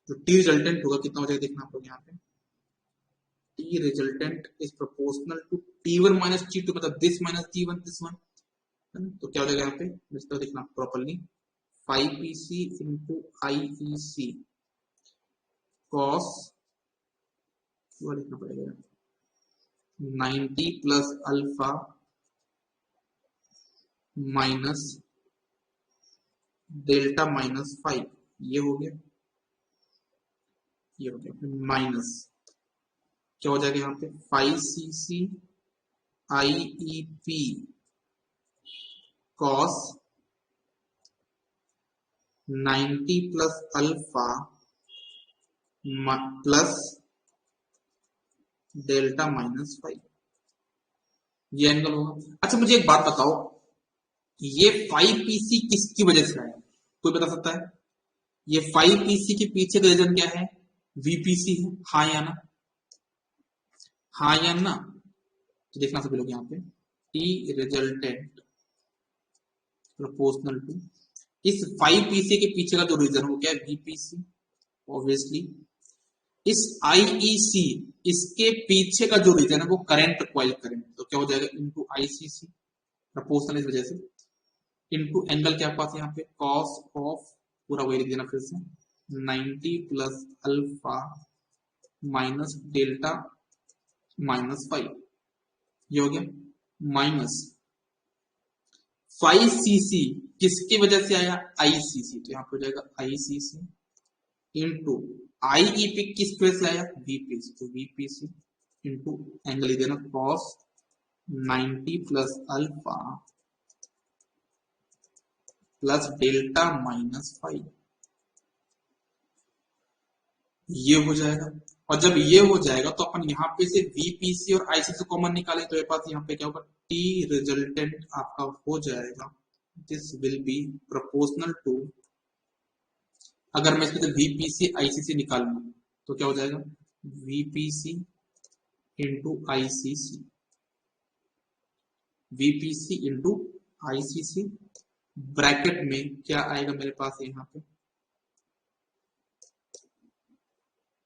Speaker 1: जो टी रिजल्टेंट होगा कितना हो जाएगा देखना आप लोग यहाँ पे, T resultant is proportional to T1 minus T2, मतलब this minus T1 this one, तो क्या हो जाएगा यहाँ पे, इसको देखना properly, 5PC into IEC cos, वो लिखना पड़ेगा 90 plus alpha minus delta minus 5, ये हो गया, ये हो गया, फिर माइनस क्या हो जाएगा यहाँ पे 5cc IEP cos 90 plus alpha plus delta minus 5, ये एंगल होगा। अच्छा मुझे एक बात बताओ, ये 5PC किसकी वजह से आया, कोई बता सकता है? ये 5PC के पीछे का रीजन क्या है, VPC है, हाँ या ना, हाँ या ना, तो देखना सभी लोग यहाँ पे, टी रिजल्टेंट प्रोपोर्शनल टू, इस 5PC के पीछे का जो रीजन हो क्या है, VPC, ऑब्वियसली इस IEC, इसके पीछे का जो रीजन है वो करंट कॉइल करंट, तो क्या हो जाएगा इनटू ICC, प्रोपोर्शनल इस वजह से, इनटू एंगल क्या पास यहाँ पे कॉस ऑफ, पूरा वही लिख देना फिर से, 90 plus alpha minus delta minus 5, ये हो गया, माइनस 5cc किसकी वजह से आया, ICC, तो यहाँ पे हो जाएगा ICC इंटू IEP किस वजह से आया, VPC, तो VPC इंटू एंगल ही देना cos 90 plus alpha plus delta minus 5, ये हो जाएगा। और जब ये हो जाएगा तो अपन यहाँ पे से VPC और ICC कॉमन निकालें, तो ये पास यहाँ पे क्या होगा, टी रिजल्टेंट आपका हो जाएगा, this will be proportional to, अगर मैं इसमें VPC ICC निकाल लूं तो क्या हो जाएगा, VPC into ICC, VPC into ICC bracket में क्या आएगा मेरे पास यहाँ पे,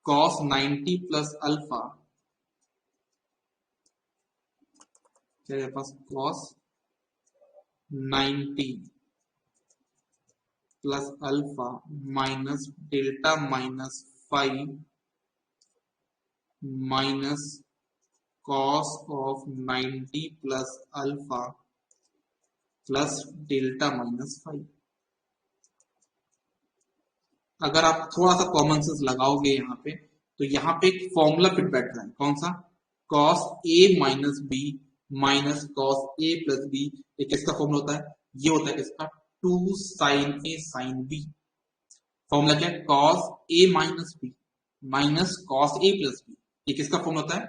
Speaker 1: cos 90 प्लस अल्फा, क्या मेरे पास cos 90 plus alpha minus delta minus 5 minus cos of 90 plus alpha plus delta minus 5। अगर आप थोड़ा सा कॉमन सेंस लगाओगे यहाँ पे, तो यहाँ पे एक फॉर्मूला फिट बैठ रहा है, कौन सा, cos a minus B minus cos a plus B. ये किसका फॉर्मूला होता है, ये होता है किसका, 2 sin a sin b। Formula क्या है, cos a minus B minus cos a plus B. ये किसका फॉर्मूला होता है,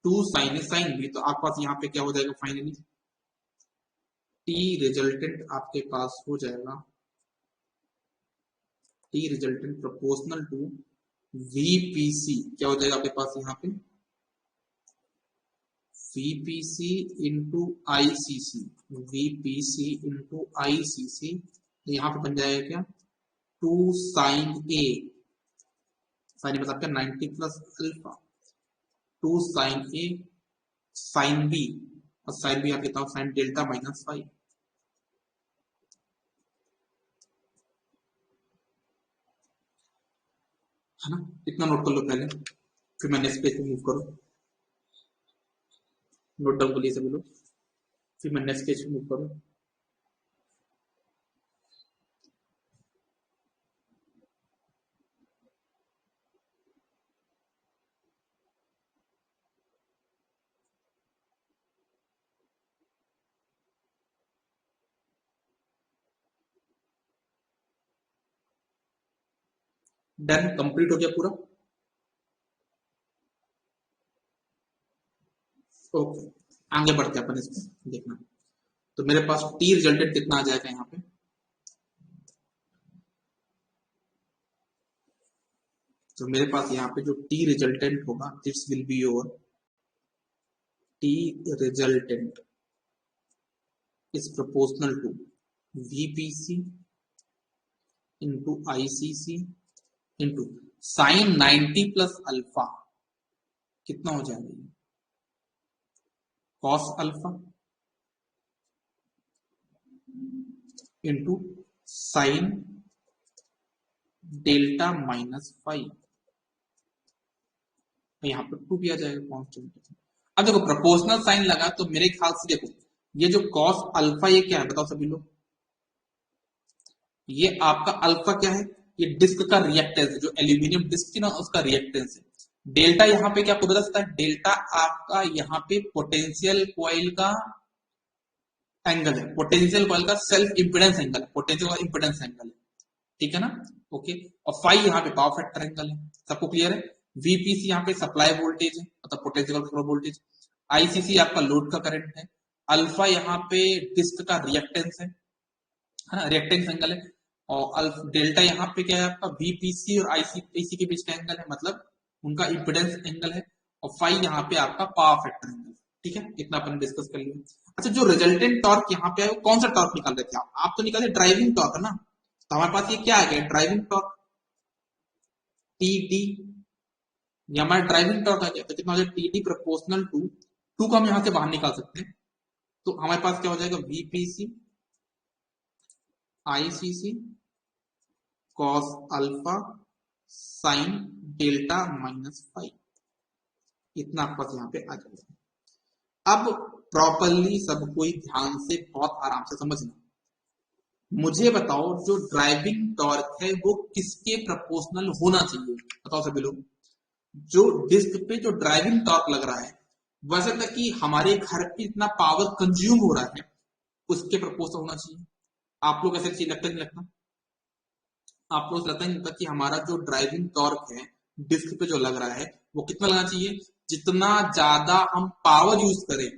Speaker 1: 2 sin a sin b। तो आपके पास यहाँ पे क्या हो जाएगा फाइनली, टी रिजल्टेंट आपके पास हो जाएगा, T resultant proportional to VPC. क्या हो जाएगा आपके पास यहाँ पे, VPC into ICC, VPC into ICC. यहाँ पे बन जाएगा क्या, 2 साइन ए, साइन मतलब क्या 90 प्लस अल्फा, 2 साइन ए साइन बी, और साइन बी आप कहता हूँ साइन डेल्टा माइनस 5। है ना, इतना नोट कर लो पहले, फिर मैं नेक्स्ट पेज पे मूव करूँ। नोट डाउन कर लिए सभी लोग, फिर मैं नेक्स्ट पेज पे मूव करूँ। डन, कंप्लीट हो गया पूरा। ओके, आगे बढ़ते हैं अपन इसमें, देखना। तो मेरे पास टी रिजल्टेंट कितना आ जाएगा यहाँ पे, तो मेरे पास यहाँ पे जो टी रिजल्टेंट होगा, this will be your T resultant is proportional to VPC into ICC into sine 90 plus alpha, कितना हो जाएगा, cos alpha into sine delta minus 5। यहाँ पे 2 भी आ जाएगा कॉन्स्टेंट। अब देखो प्रोपोर्शनल साइन लगा, तो मेरे ख्याल से देखो ये जो कॉस अल्फा ये क्या है बताओ सभी लोग, ये आपका अल्फा क्या है, ये डिस्क का रिएक्टेंस है, जो एल्यूमिनियम डिस्क थी ना उसका रिएक्टेंस है। डेल्टा यहाँ पे क्या आपको बता सकता है, डेल्टा आपका यहाँ पे पोटेंशियल कॉइल का एंगल है, पोटेंशियल कॉइल का सेल्फ इंपिडेंस एंगल है, पोटेंशियल का इंपिडेंस एंगल है, ठीक है ना। ओके, और फाई यहाँ पे पावर फैक्टर एंगल है, सबको क्लियर है। वीपीसी यहाँ पे सप्लाई वोल्टेज है, मतलब पोटेंशियल वोल्टेज। आईसीसी आपका लोड का करंट है। अल्फा यहाँ पे डिस्क का रिएक्टेंस है ना, रिएक्टेंस एंगल है। और डेल्टा यहाँ पे क्या है आपका, वीपीसी और आईसीसी के बीच का एंगल है, मतलब उनका इंपिडेंस एंगल है। और फाई यहाँ पे आपका पावर फैक्टर एंगल, ठीक है। इतना अपन डिस्कस कर लिया। अच्छा, जो रिजल्टेंट टॉर्क यहाँ पे है वो कौन सा टॉर्क निकाल रहे थे आप तो निकाले ड्राइविंग टॉर्क है ना। तो हमारे पास ये क्या आ गया, ड्राइविंग टॉर्क टी डी, ये हमारा ड्राइविंग टॉर्क आ गया। तो कितना हो जाएगा, T D proportional to, to को हम यहाँ से बाहर निकाल सकते हैं, तो हमारे पास क्या हो जाएगा, VPC ICC cos alpha sign delta minus 5। इतना आपके पास यहाँ पे आ जाएगा। अब प्रॉपरली सब कोई ध्यान से बहुत आराम से समझना, मुझे बताओ जो ड्राइविंग टॉर्क है वो किसके प्रोपोर्शनल होना चाहिए, बताओ सभी लोग। जो डिस्क पे जो ड्राइविंग टॉर्क लग रहा है, वैसे तक कि हमारे घर पे इतना पावर कंज्यूम हो रहा है, उसके प्रोपोर्शनल होना चाहिए। आप लोग ऐसे चीज लगता नहीं लगता, आप लोग लगता नहीं लगता कि हमारा जो ड्राइविंग टॉर्क है डिस्क पे जो लग रहा है वो कितना लगना चाहिए, जितना ज्यादा हम पावर यूज करें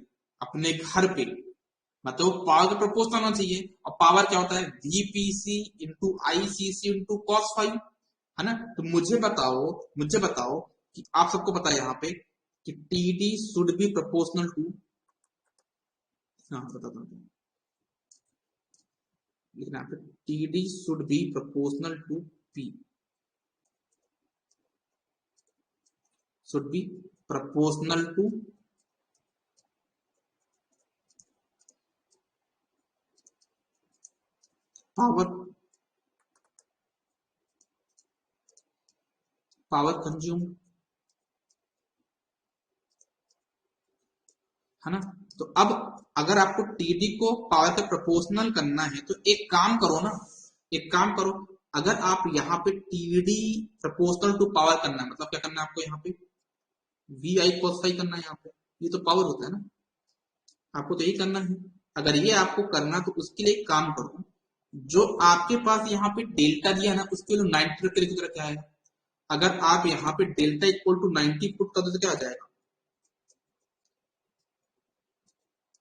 Speaker 1: अपने घर पे, मतलब पावर का प्रोपोर्शनल होना चाहिए। और पावर क्या होता है, VPC into ICC into cos 5, है ना। तो मुझे बताओ कि आप सबको पता है यहाँ पे कि TD should be proportional to, हाँ बताता हूँ, लिखना है T D should be proportional to P, should be proportional to power, power consume, है ना। तो अब अगर आपको टीडी को पावर के प्रोपोर्शनल करना है तो एक काम करो ना, एक काम करो, अगर आप यहाँ पे टीडी प्रोपोर्शनल टू पावर करना है, मतलब क्या करना है आपको यहाँ पे वी आई कॉस फाई करना है, यहाँ पे ये तो पावर होता है ना, आपको तो यही करना है। अगर ये आपको करना तो उसके लिए एक काम करो, जो आपके पास यहाँ पे डेल्टा दिया है ना उसके लिए 90 रख के लिख क्या है, अगर आप यहाँ पे डेल्टा इक्वल टू 90 पुट कर दो तो क्या आ जाएगा,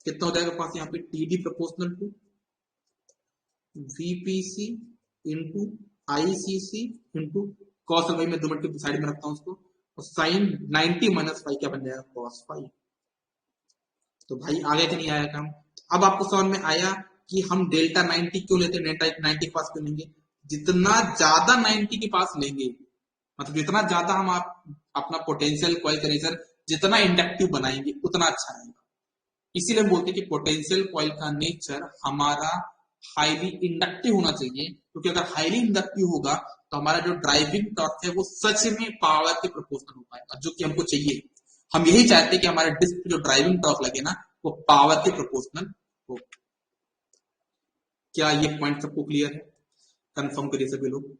Speaker 1: कितना हो जाएगा पास यहाँ पे T D proportional to VPC into ICC into cos, भाई मैं 2 मिनट के साइड में रखता हूँ उसको, और साइन 90 माइनस फाइव क्या बन जाएगा कॉस फाइव। तो भाई आगे कि नहीं आया काम, अब आपको समझ में आया कि हम डेल्टा 90 क्यों लेते हैं, डेल्टा 90 के पास क्यों लेंगे, जितना ज्यादा 90 के पास लेंगे, मतलब जितना ज्यादा हम अपना पोटेंशियल कॉइल का नेचर जितना इंडक्टिव बनाएंगे उतना अच्छा रहेगा। इसीलिए बोलते हैं कि पोटेंशियल कॉइल का नेचर हमारा हाईली इंडक्टिव होना चाहिए, क्योंकि अगर हाईली इंडक्टिव होगा तो हमारा जो ड्राइविंग टॉर्क है वो सच में पावर के प्रोपोर्शनल हो पाएगा, जो कि हमको चाहिए। हम यही चाहते हैं कि हमारे डिस्क पे जो ड्राइविंग टॉर्क लगे ना वो पावर के प्रोपोर्शनल हो। क्या ये पॉइंट सबको क्लियर है, कंफर्म करिए सभी लोग।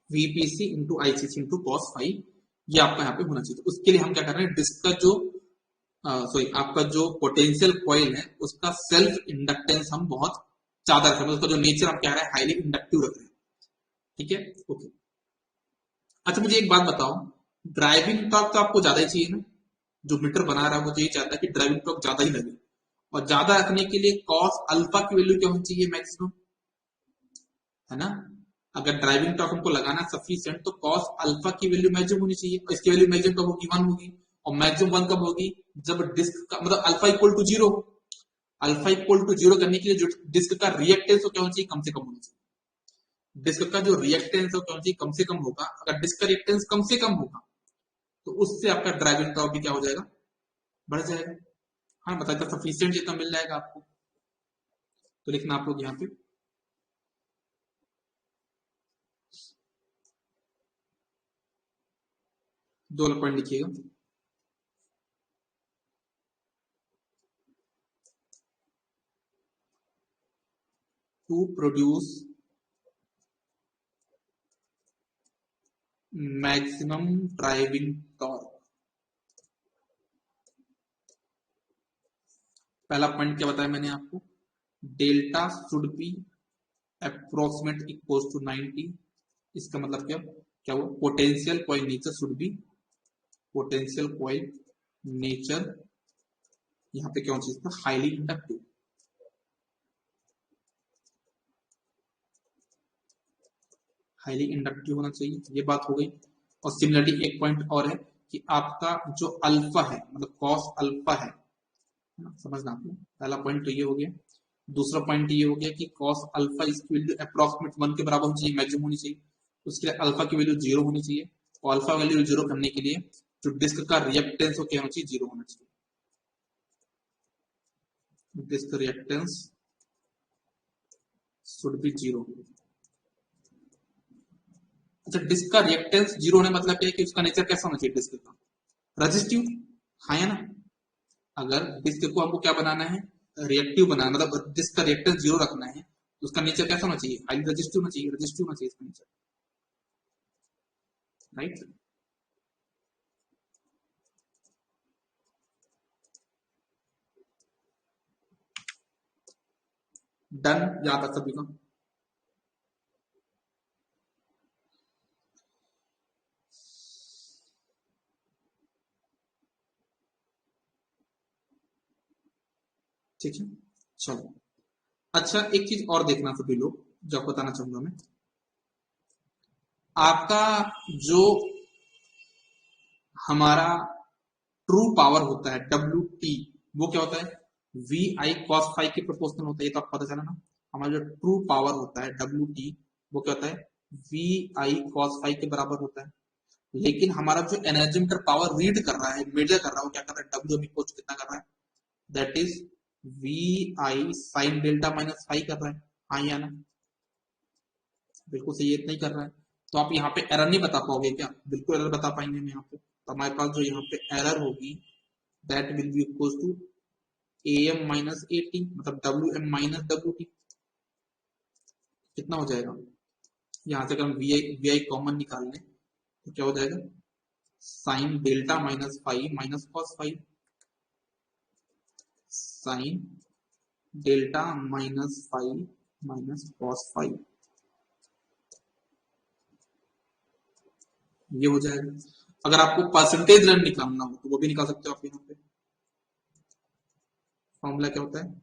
Speaker 1: VPC into ICC into cos five, ये आपका यहाँ पे होना चाहिए। तो उसके लिए हम क्या कर रहे हैं, डिस्क का जो सॉरी आपका जो पोटेंशियल कॉइल है उसका सेल्फ इंडक्टेंस हम बहुत ज्यादा रख रहे हैं, उसका जो नेचर हम कह रहे हैं हाईली इंडक्टिव रख रहे हैं, ठीक है ओके। अच्छा मुझे एक बात बताओ, ड्राइविंग टॉर्क तो आपको ज्यादा ही चाहिए ना, जो मीटर बना रहा है वो यही चाहता है कि ड्राइविंग टॉर्क ज्यादा ही लगे, और ज्यादा रखने के लिए कॉस अल्फा की वैल्यू क्या होनी चाहिए मैक्सिमम, है ना। अगर ड्राइविंग टॉर्क हमको लगाना सफिशिएंट तो कॉस अल्फा की वैल्यू मैक्सिमम होनी चाहिए, और इसकी वैल्यू मैक्सिमम कब होगी 1 होगी, और मैक्सिमम 1 कब होगी जब डिस्क का मतलब alpha equal to 0, alpha equal to 0 करने के लिए जो डिस्क का रिएक्टेंस क्या होना चाहिए, कम से कम होना चाहिए, डिस्क का जो रिएक्टेंस क्या होना चाहिए कम से कम होगा, अगर डिस्क का रिएक्टेंस कम से कम होगा तो उससे आपका ड्राइविंग टॉर्क भी क्या हो जाएगा, बढ़ जाएगा। हाँ बताया सफिशियंट जितना मिल जाएगा आपको, तो लिखना आप लोग यहाँ पे 2 पॉइंट लिखिएगा, to produce maximum driving torque. पहला पॉइंट क्या बताया मैंने आपको, delta should be approximate equal to 90, इसका मतलब क्या, क्या वो potential coil nature should be, potential coil nature यहाँ पे क्या चीज था हाईली इंडक्टिव, हाईली इंडक्टिव होना चाहिए, ये बात हो गई। और सिमिलरली एक पॉइंट और है कि आपका जो अल्फा है मतलब कॉस अल्फा है ना, समझना आपने, पहला पॉइंट तो ये हो गया। दूसरा पॉइंट ये हो गया कि कॉस अल्फा इसकी वैल्यू अप्रोक्सीमेट 1 के बराबर होनी चाहिए, मैक्सिमम होनी चाहिए, उसके लिए अल्फा की वैल्यू 0 होनी चाहिए, और अल्फा वैल्यू 0 करने के लिए जो डिस्क का रिएक्टेंस हो क्या होना चाहिए, 0 होना चाहिए, डिस्क रिएक्टेंस शुड बी 0। अच्छा डिस्क का रिएक्टेंस 0 होने मतलब क्या है कि उसका नेचर कैसा होना चाहिए डिस्क का, रेजिस्टिव, हाँ या ना। अगर डिस्क को हमको क्या बनाना है, रिएक्टिव बनाना, मतलब डिस्क का रिएक्टेंस 0 रखना है तो उसका नेचर कैसा होना चाहिए, हाईली रेजिस्टिव होना चाहिए, रेजिस्टिव होना चाहिए इसका नेचर, राइट। डन याद था सभी को, ठीक है चलो। अच्छा एक चीज और देखना सभी लोग जो आपको बताना चाहूंगा मैं, आपका जो हमारा ट्रू पावर होता है WT, वो क्या होता है VI cos फाई के प्रोपोर्शनल होता है, ये तो आपको पता चला ना। हमारा जो ट्रू पावर होता है WT वो क्या होता है VI cos फाई के बराबर होता है। लेकिन हमारा जो एनर्जी मीटर पावर रीड कर रहा है, मेजर कर रहा है, वो क्या कर रहा है WM इक्वल टू कितना कर रहा है, दैट इज VI sin डेल्टा माइनस फाई कर रहा है। हाँ या ना, बिल्कुल सही है, इतना ही कर रहा है। तो आप यहाँ पे एरर नहीं बता पाओगे क्या, बिल्कुल एरर बता पाएंगे हम यहाँ पे। तो हमारे पास जो यहाँ पे एरर होगी that will be equal to AM minus AT, मतलब WM माइनस WT। कितना हो जाएगा, यहाँ से अगर हम VI कॉमन निकाल लें तो क्या हो जाएगा sine delta minus phi minus cos phi, sine delta minus phi minus cos phi, ये हो जाएगा। अगर आपको परसेंटेज रन निकालना हो तो वो भी निकाल सकते हो आप। यहाँ पे फॉर्मूला क्या होता है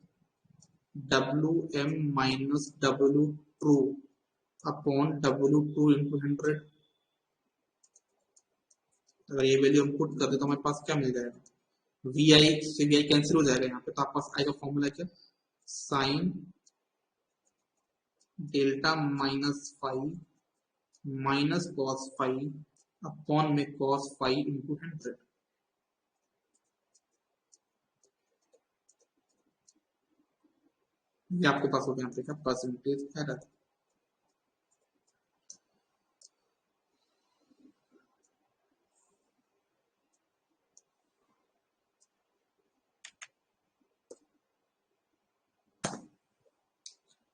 Speaker 1: WM minus W2 upon W2 into 100। अगर ये वैल्यू हम पुट कर दे तो हमारे पास क्या मिल जाएगा, VI से VI कैंसिल हो जाएगा यहाँ पे, तो आपके पास आएगा फॉर्मूला क्या sine delta minus phi minus cos phi upon में कॉस फाई इंटू 100। ये आपके पास हो गया यहाँ पे क्या percentage error.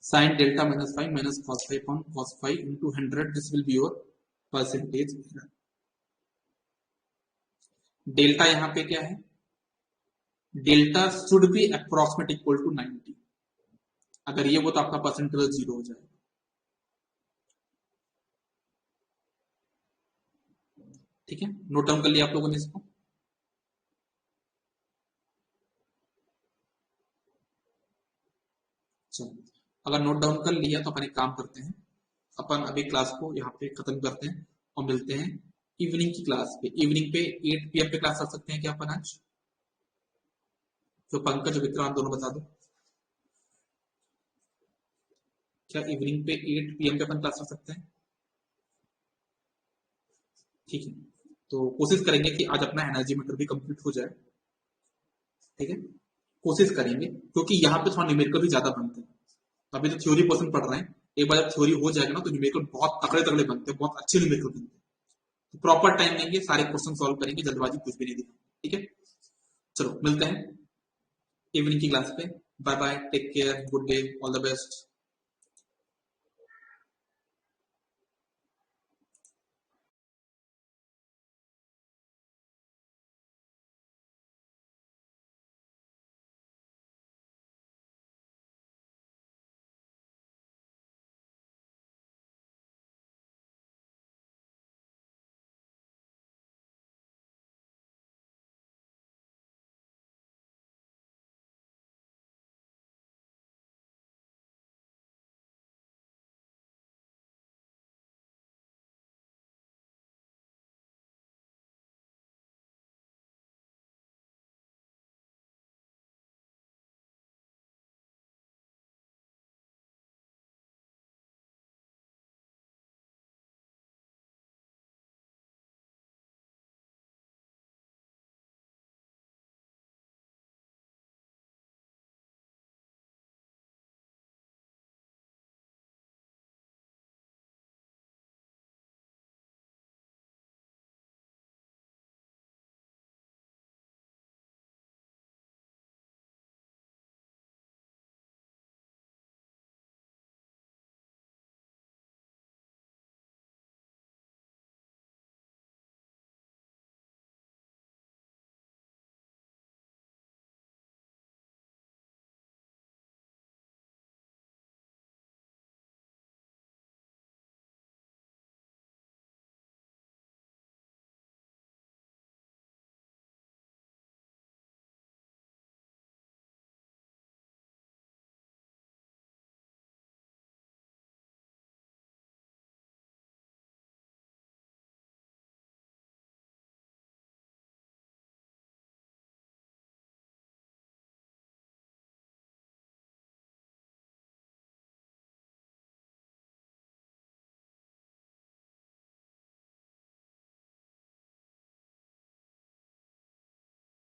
Speaker 1: sin delta minus 5 minus cos 5 upon cos 5 into 100, this will be your percentage error। Delta यहाँ पे क्या है, delta should be approximate equal to 90। अगर ये वो तो आपका परसेंटेज 0 हो जाएगा। ठीक है, नोट डाउन कर लिया आप लोगों ने इसको। चलो, अगर नोट डाउन कर लिया तो अपन एक काम करते हैं, अपन अभी क्लास को यहाँ पे खत्म करते हैं और मिलते हैं इवनिंग की क्लास पे। इवनिंग पे 8 PM पे क्लास आ सकते हैं क्या अपन आज, जो पंकज विक्रांत दोनों बता दो, क्या इवनिंग पे 8 PM पे अपन क्लास आ सकते हैं। ठीक है, तो कोशिश करेंगे कि आज अपना एनर्जी मीटर भी कंप्लीट हो जाए। ठीक है, कोशिश करेंगे क्योंकि यहाँ पे थोड़ा न्यूमेरिकल भी ज्यादा बनते हैं। अभी तो थ्योरी पोर्शन पढ़ रहे हैं, एक बार जब थ्योरी हो जाएगा ना तो न्यूमेरिकल बहुत तगड़े तगड़े बनते हैं, बहुत अच्छे न्यूमेरिकल बनते हैं। तो प्रॉपर टाइम लेंगे, सारे क्वेश्चन सॉल्व करेंगे, जल्दबाजी कुछ भी नहीं दिखा। ठीक है, चलो मिलते हैं इवनिंग की क्लास पे। Bye bye, take care, good day, all the best.